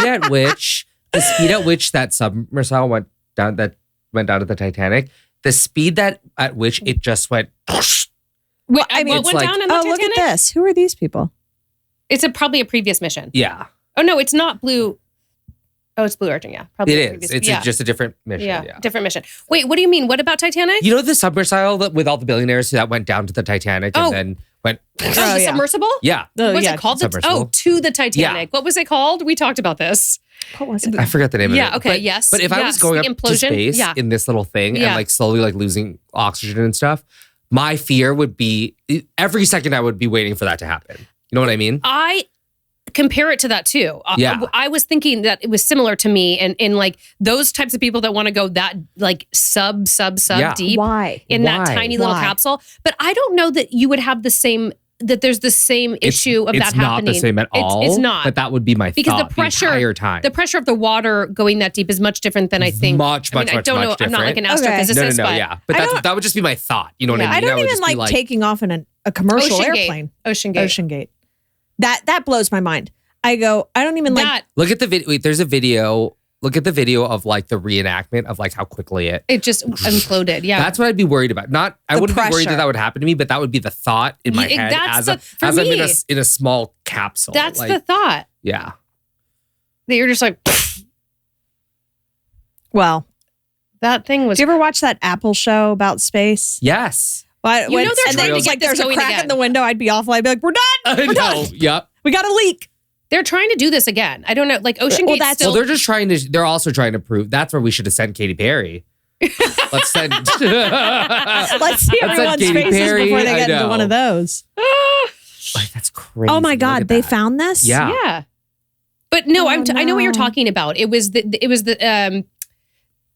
at which that submersible went down to the Titanic, the speed at which it just went. Wait, I mean, what it's went like- down in the Oh, Titanic? look at this. Who are these people? It's probably a previous mission. Yeah, Oh no, it's not Blue. Oh, it's Blue Origin. Yeah, probably a it previous. is. It's yeah. just a different mission. Yeah. Different mission. Wait, what do you mean? What about Titanic? You know the submersible that with all the billionaires that went down to the Titanic Oh. and then went. the yeah. submersible? Yeah, Oh, What's yeah. it called? Submersible. To the Titanic. What was it called? We talked about this. What was it? I forgot the name of it. Yeah, okay, But- yes, But if I was yes, going the up to implosion, space yeah. in this little thing Yeah. and like slowly like losing oxygen and stuff, my fear would be every second I would be waiting for that to happen. You know what I mean? I compare it to that too. Yeah. I was thinking that it was similar to me and in like those types of people that want to go that like sub Yeah. deep Why? in that Why? tiny little Why? capsule. But I don't know that you would have the same, that there's the same issue of it's that not happening. the same at all. It's not. But that would be my Because thought the pressure, the entire time. the pressure of the water going that deep is much different than I think. Much, I mean, much, I don't know. much I'm not like an different. Okay. astrophysicist, no, but yeah. But I that would just be my thought. You know what Yeah. I mean? I don't would even just be like taking off in a commercial Ocean Gate. airplane. Ocean Gate. Ocean Gate. That blows my mind. I go, I don't even like. That Look at the video. Wait, there's a video. Look at the video of like the reenactment of like how quickly it. it just imploded. Yeah. That's what I'd be worried about. Not, I The wouldn't be worried pressure. that would happen to me, but that would be the thought in my Yeah, head that's as for I'm me. in a small capsule. That's Like, the thought. yeah. That you're just like, Well, that thing was. do you ever watch that Apple show about space? Yes. Well, You know they're and trying then to it's get like this there's a going crack again. in the window. I'd be awful. I'd be like, we're done. I We're know. done. Yep. We got a leak. They're trying to do this again. I don't know. Like Ocean Well, Gate that's- still. Well, they're also trying to prove that's where we should have sent Katy Perry. Let's send. Let's see Let's send everyone's Katy faces Perry. before they I get into know. one of those. Like, that's crazy. Oh my Look God, at they that. found this? Yeah. yeah. But no, Oh, I know what you're no. talking about. It was the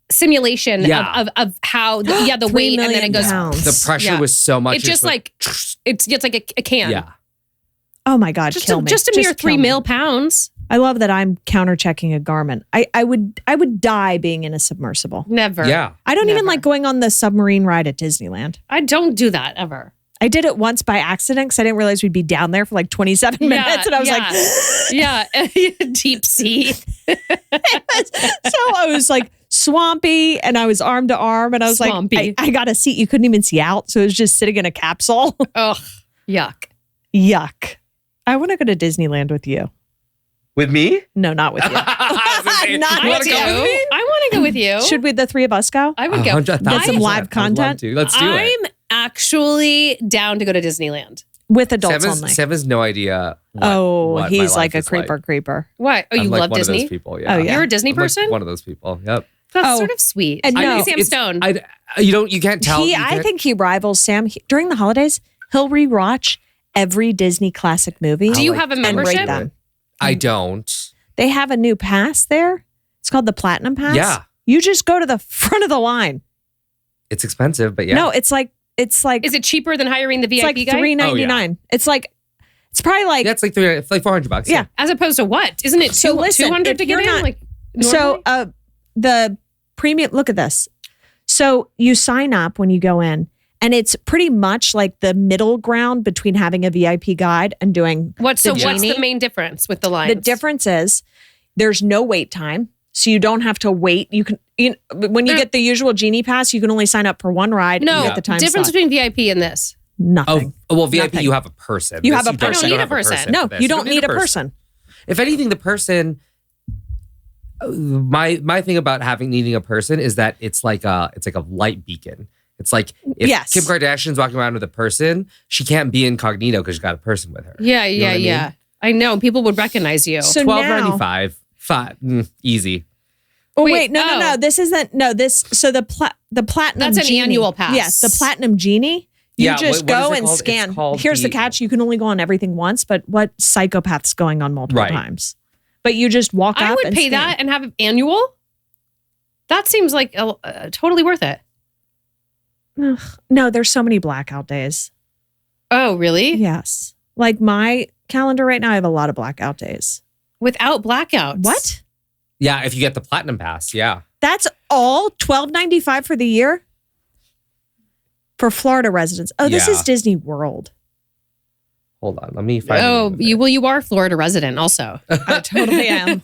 simulation Yeah. of how the 3 weight and then million it goes. pounds. The pressure Yeah. was so much. It's just like it's like a can. yeah. Oh my God, Just kill a, me. just a mere kill 3 me. mil pounds. I love that I'm counter checking a garment. I would die being in a submersible. Never. Yeah. I don't even Never. like going on the submarine ride at Disneyland. I don't do that ever. I did it once by accident because I didn't realize we'd be down there for like 27 minutes. And I was yeah. Deep sea. so I was like swampy and I was arm to arm and I was Swampy. like, I got a seat. You couldn't even see out. So it was just sitting in a capsule. Ugh. Yuck. Yuck. I want to go to Disneyland with you. With me? No, not with you. I was gonna say, Not you with wanna you. go with me? I want to go with you. Should we, the three of us go? I would go. 100,000%. Get some live I'd love content? to. Let's do it. I'm actually down to go to Disneyland. With adults only. Sam has no idea. What He's my like life a is creeper. Why? Oh, I'm you like love one Disney? Of those people, yeah. Oh, yeah. You're a Disney I'm like person? one of those people. Yep. That's Oh. sort of sweet. And no, Sam Stone. You can't tell. I think he rivals Sam. During the holidays, he'll rewatch every Disney classic movie. Do you have a and rate membership? them. I don't. They have a new pass there. It's called the Platinum Pass. Yeah. You just go to the front of the line. It's expensive, but yeah. No, it's like Is it cheaper than hiring the it's VIP like guy? $3.99. It's probably like Yeah, it's like $400. Yeah. As opposed to what? Isn't it So listen, 200 if to get you're in? not- Like so. normally? The premium. Look at this. So you sign up when you go in, and it's pretty much like the middle ground between having a VIP guide and doing What's the the genie. main difference with the lines? The difference is there's no wait time. So you don't have to wait. You can when you get the usual genie pass, you can only sign up for one ride. No, and you get the time difference slot. between VIP and this. Nothing. Oh, well, VIP, Nothing. you have a person. You have a don't- person. you I don't don't need a have person. No, for this. you don't need a person. If anything, the person. My thing about needing a person is that it's like a light beacon. It's like if Yes. Kim Kardashian's walking around with a person, she can't be incognito because she's got a person with her. Yeah, You know what I mean? yeah. I know. People would recognize you. So now, $12.95. Easy. oh Wait, wait, no. This isn't. No, this. So the platinum. That's an genie, annual pass. Yes, the platinum genie. You Yeah, just what is go it and called? It's scan. called Here's the catch. You can only go on everything once, but what psychopath's going on multiple Right. times? But you just walk up I would and pay scan. that and have an annual. That seems like totally worth it. Ugh. No, there's so many blackout days. Oh, really? Yes. Like my calendar right now, I have a lot of blackout days. Without blackouts. What? Yeah, if you get the platinum pass, yeah. That's all $12.95 for the year? For Florida residents. Oh, this Yeah. is Disney World. Hold on, let me find. Oh, you are a Florida resident also. I totally am.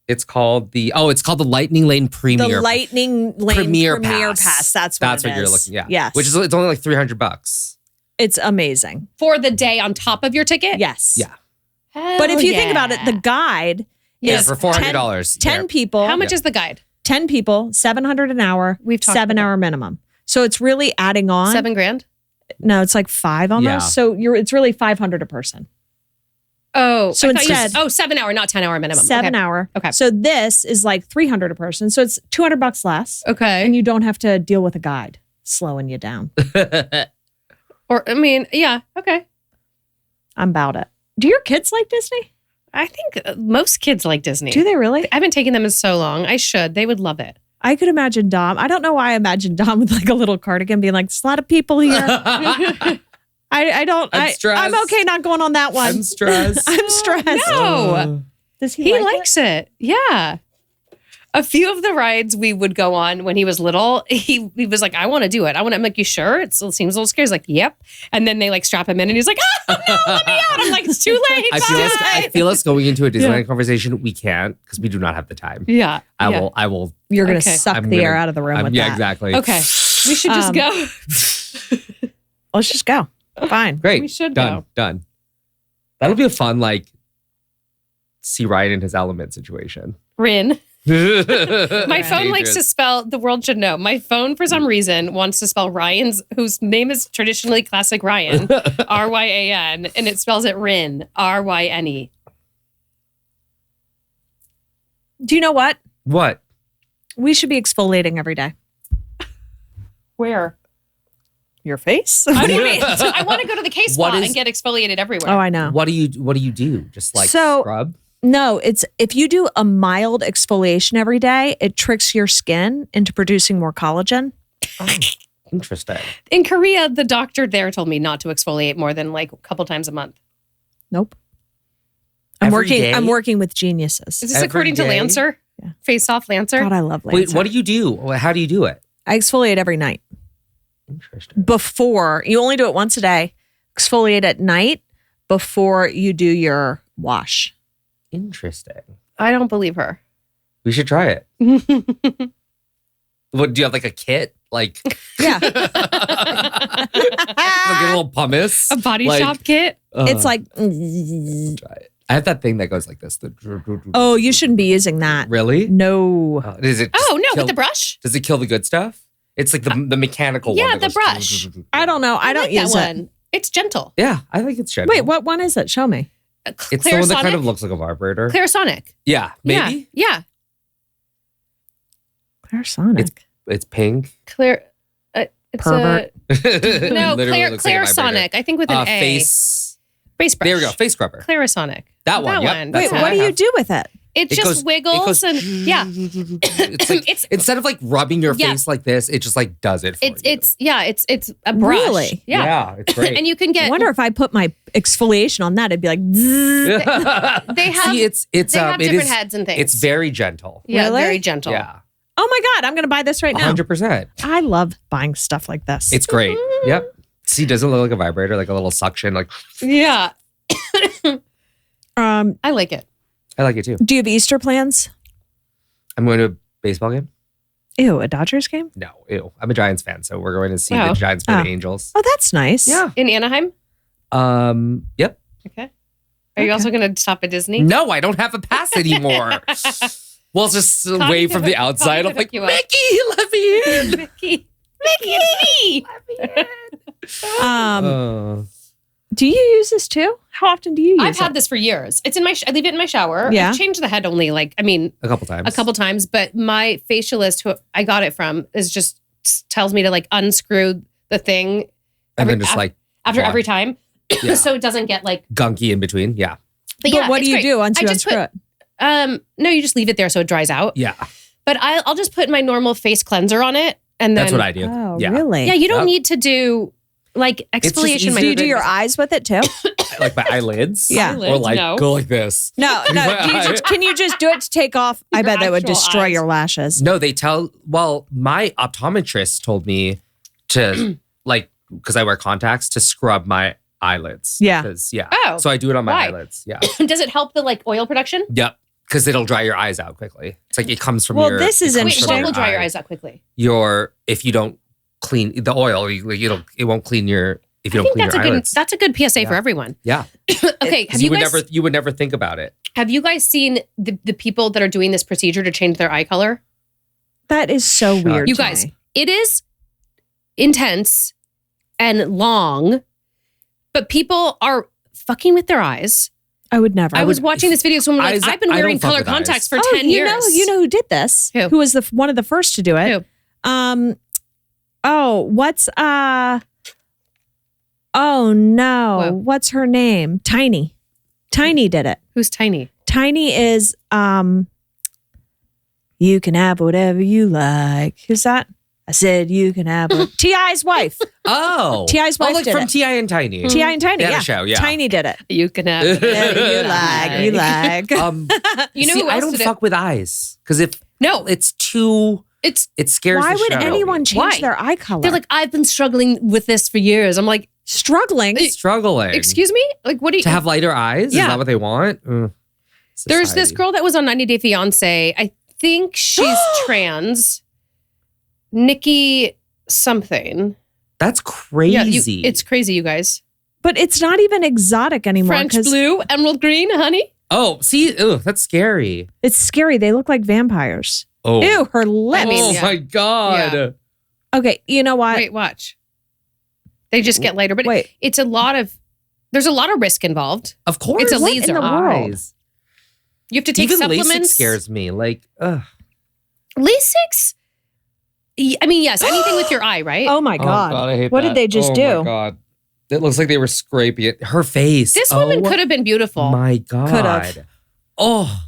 It's called the Lightning Lane Premier. The Lightning Lane Premier Premier Pass. Pass. That's what it you're is. looking. Yeah. Yes. Which is it's only like $300. It's amazing. For the day on top of your ticket? Yes. Yeah. But if you think about it, the guide Yeah, is for $400. 10 people. How much is the guide? 10 people, $700 an hour, We've talked 7-hour minimum. So it's really adding on. $7,000? No, it's like 5 almost. Yeah. So it's really $500 a person. Oh, So I thought you instead- said- 7-hour, not 10-hour minimum. 7-hour. Okay. So this is like $300 a person. So it's $200 less. Okay. And you don't have to deal with a guide slowing you down. Or, I mean, yeah, okay. I'm about it. Do your kids like Disney? I think most kids like Disney. Do they really? I haven't taken them in so long. I should. They would love it. I could imagine Dom. I don't know why I imagine Dom with like a little cardigan being like, there's a lot of people here. I don't. I'm stressed. I'm okay not going on that one. I'm stressed. I'm stressed. No. Does He like likes it. Yeah. A few of the rides we would go on when he was little, he was like, I want to do it. I'm like, you sure? It still seems a little scary. He's like, yep. And then they like strap him in and he's like, oh no, let me out. I'm like, it's too late. I feel us going into a Disneyland conversation. We can't because we do not have the time. Yeah. I will. You're going to Okay. suck I'm the air gonna- out of the room with that. exactly. Okay. We should just go. Let's just go. Fine. Great. We should Done. go. Done. That'll be a fun, like, see Ryan in his element situation. Rin. My My phone likes to spell, the world should know. My phone, for some reason, wants to spell Ryan's, whose name is traditionally classic Ryan, R-Y-A-N, and it spells it Rin, R-Y-N-E. Do you know what? What? We should be exfoliating every day. Where? Your face? What do you mean? I want to go to the K-Spa What is- and get exfoliated everywhere. Oh, I know. What do you do? Just like So- scrub? No, it's if you do a mild exfoliation every day, it tricks your skin into producing more collagen. Interesting. In Korea, the doctor there told me not to exfoliate more than like a couple times a month. Nope. I'm Every working. day? I'm working with geniuses. Is this Every according to day? Lancer? Yeah. Face Off Lancer? God, I love Wait, Lancer. what do you do? How do you do it? I exfoliate every night. Interesting. Before you only do it once a day. Exfoliate at night before you do your wash. Interesting. I don't believe her. We should try it. What do you have like a kit? Like Yeah, like a little pumice? A body Like, shop kit? it's like. try it. I have that thing that goes like this. Oh, you shouldn't be using that. Really? No. Does it? Oh, no, kill- with the brush? Does it kill the good stuff? It's like the mechanical one. yeah, that the goes brush. I don't know. I don't like use that it. one. It's gentle. Yeah, I think it's gentle. Wait, what one is it? Show me. It's the one that kind of looks like a vibrator. Clarisonic. Yeah, maybe. Yeah. Clarisonic. It's pink. Clear. It's Pervert. no, Literally looks like a vibrator. Clarisonic. I think with an A. Face. Face brush. There we go. Face scrubber. Clarisonic. That one. Yep. one. That's Wait, the one what I do you have. do with it? It It just goes- wiggles and yeah. It's like It's- instead of like rubbing your Yeah. face like this, it just like does it for you. It's a brush. Really? Yeah. it's great. And you can I get wonder if I put my exfoliation on that, it'd be like. Zzz. they have See, it's they have it different is heads and things. it's very gentle. yeah, Really? very gentle. Yeah, Oh my God, I'm going to buy this right now. 100%. I love buying stuff like this. It's great. Yep. See, doesn't it look like a vibrator, like a little suction. Like Yeah. I like it. I like it too. Do you have Easter plans? I'm going to a baseball game. Ew, a Dodgers game? No, ew. I'm a Giants fan, so we're going to see Oh. the Giants play Oh. the Angels. Oh, that's nice. Yeah. In Anaheim? Yep. Okay. Are you also going to stop at Disney? No, I don't have a pass anymore. Well, just Connie wave could from the hook- outside. Connie I'm could like, hook you up. Mickey, let me in. Mickey, it's me. Do you use this too? How often do you use I've it? had this for years. It's in my. I leave it in my shower. Yeah. I've changed the head only a couple times. a couple times, but my facialist who I got it from is just tells me to like unscrew the thing. And then just after dry. every time. Yeah. So it doesn't get like gunky in between. Yeah. But yeah, what it's do you great. do once I you just unscrew it? No, you just leave it there so it dries out. Yeah. But I'll just put my normal face cleanser on it. And then That's what I do. Oh, yeah. really? Yeah, you don't Yep. need to do like just exfoliation. easier Do you do than- your eyes with it too? Like my eyelids. Yeah. Or like No. go like this. No. Can you just do it to take off? I Your bet that would actual destroy eyes. your lashes. No, my optometrist told me to like, because I wear contacts, to scrub my eyelids. Yeah. Oh. So I do it on my Why? eyelids. Yeah. Does it help the like oil production? Yep. Because it'll dry your eyes out quickly. It's like it comes from Well, your. this is it comes Wait, from what will dry your eye. eyes out quickly? If you don't clean the oil, it won't clean your. If you I don't think clean your eyelids. that's a good PSA for Yeah. everyone. Yeah. Okay, have you you would never think about it. have you guys seen the people that are doing this procedure to change their eye color? That is so weird. You to guys, me. it is intense and long, but people are fucking with their eyes. I would never. I was watching this video. Someone was like, I've been I don't wearing fuck color with contacts eyes. for 10 you years. You know who did this? Who? Who was one of the first to do it? Who? What's Oh no. Whoa. What's her name? Tiny. Tiny did it. Who's Tiny? Tiny is you can have whatever you like. Who's that? I said you can have T.I.'s wife. Oh. T.I.'s wife like did from it. T.I. and Tiny. T.I. and Tiny. They had a Yeah. show, yeah. Tiny did it. You can have Whatever you like. You know see, who I else don't did it? fuck with eyes because No, it's too. it's It scares. Why the would shit out of anyone me. change Why? their eye color? they're like, I've been struggling with this for years. I'm like, struggling. struggling? excuse me? Like, what do you To have lighter eyes? Yeah. Is that what they want? There's this Society. girl that was on 90 Day Fiance. I think she's trans. Nikki something. That's crazy. Yeah, it's crazy, you guys. But it's not even exotic anymore. French 'cause blue, emerald green, honey. Oh, see, that's scary. It's scary. They look like vampires. Oh, Ew, her lips. mean, yeah. my god. Yeah. Okay, you know what? Wait, watch. They just get lighter, but Wait. there's a lot of risk involved. Of course, It's a What laser. in the world? Eyes. You have to take Even supplements. LASIK scares me. Like, ugh. LASIK's? I mean, yes, anything with your eye, right? Oh my god. I hate What that. did they just Oh do? my god. It looks like they were scraping it. Her face. This woman could have been beautiful. My god. Could've. Oh,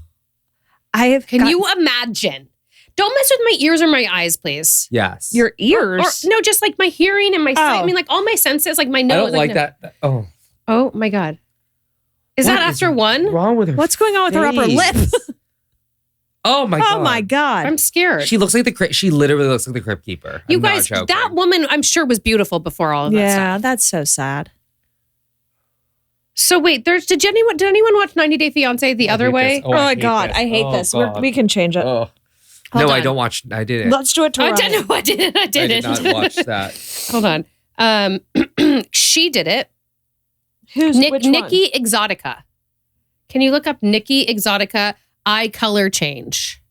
I have Can you imagine? Don't mess with my ears or my eyes, please. yes. your ears? Or no, just like my hearing and my sight. I Oh. mean, like all my senses, like my I nose. don't like that. Oh, Oh my god. Is What that is after one? wrong with her? What's going on with her upper lip? face? Oh my god. Oh my god. I'm scared. She looks like she literally looks like the Crypt Keeper. You I'm not guys, joking. that woman, I'm sure was beautiful before all of that yeah, stuff. that's so sad. So wait, did anyone watch 90 Day Fiance the I other hate way? this. Oh, my I hate god, this. I hate Oh, this. God. We can change it. Oh. Hold No, I on. don't watch. I didn't. Let's do it to I Ryan. didn't. I didn't. I I did didn't. not watch that. Hold on. She did it. Who's which one? Nikki Exotica. Can you look up Nikki Exotica eye color change?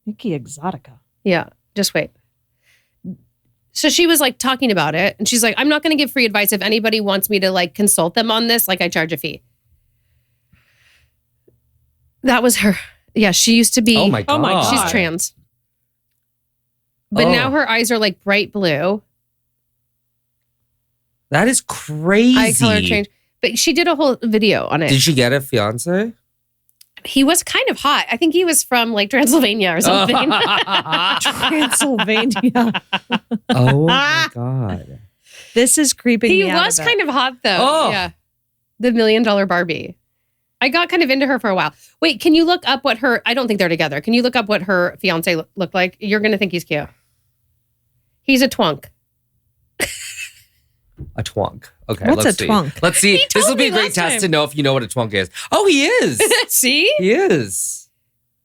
Nikki Exotica. Yeah, just wait. So she was like talking about it, and she's like, "I'm not going to give free advice. If anybody wants me to like consult them on this, like I charge a fee." That was her. Yeah, she used to be. Oh my god. Oh my God. She's trans, but Oh. now her eyes are like bright blue. That is crazy. Eye color change. But she did a whole video on it. Did she get a fiance? He was kind of hot. I think he was from like Transylvania or something. Transylvania. Oh my god. This is creeping He me out. was kind of hot though. Oh. Yeah. The $1 Million Barbie. I got kind of into her for a while. Wait, can you look up what I don't think they're together. Can you look up what her fiance looked like? You're going to think he's cute. He's a twunk. A twunk. Okay, What's let's a see. twunk? Let's see. He This told will be me a great last test time. to know if you know what a twunk is. Oh, he is. See? He is.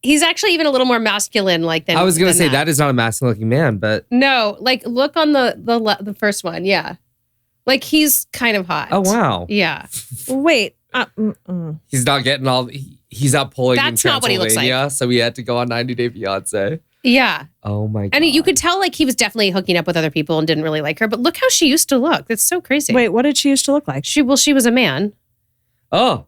He's actually even a little more masculine like than I was going to than say that is not a masculine looking man, but No, like look on the first one. Yeah. Like he's kind of hot. oh wow. Yeah. Wait. He's not getting all he's not pulling That's in not what he looks Transylvania, so he had to go on 90 Day Fiance. Yeah. Oh my god. And you could tell like he was definitely hooking up with other people and didn't really like her. But look how she used to look. That's so crazy. Wait, what did she used to look like? She was a man. Oh.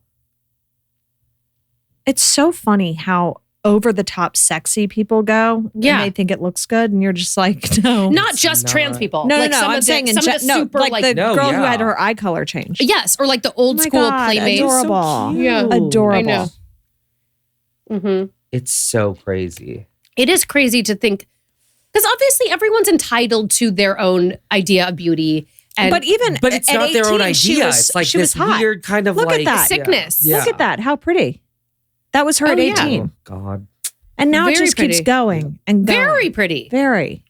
It's so funny how over the top sexy people go. Yeah. And they think it looks good. And you're just like, no. Not just trans people. No, like no, some I'm of saying the, in some of the super like the No, girl who yeah. had her eye color changed. yes, or like the old Oh my school God, playmates. adorable. Yeah. Adorable. I know. Mm-hmm. It's so crazy. It is crazy to think, because obviously everyone's entitled to their own idea of beauty. And But even But it's at not their own 18, she idea. was- It's like she was this hot. weird kind of Look at like that. sickness. Yeah. Look at that. How pretty. That was her Oh, at yeah. 18. Oh, God. And now it Very just keeps pretty. going and going. very pretty. Very.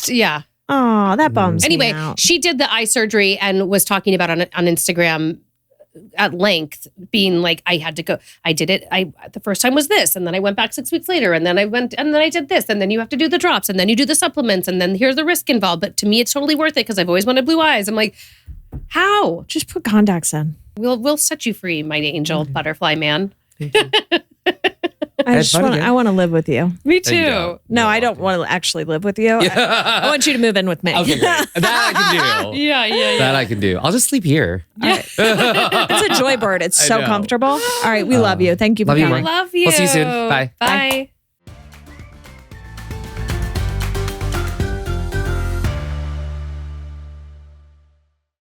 Yeah. Oh, that bums Anyway, me out. she did the eye surgery and was talking about on Instagram at length, being like, I had to go. I did it. The first time was this, and then I went back 6 weeks later, and then I went, and then I did this, and then you have to do the drops, and then you do the supplements, and then here's the risk involved. But to me, it's totally worth it because I've always wanted blue eyes. I'm like, how? Just put contacts in. We'll set you free, mighty angel butterfly man. I just fun want. again. I want to live with you. Me No, you don't. No, I don't want to actually live with you. I want you to move in with me. Okay, great. That I can do. Yeah. That I can do. I'll just sleep here. It's a joy bird. It's I so know. comfortable. All right, we love you. Thank you for Love you, coming. Mike. Love you. We'll see you soon. Bye. Bye.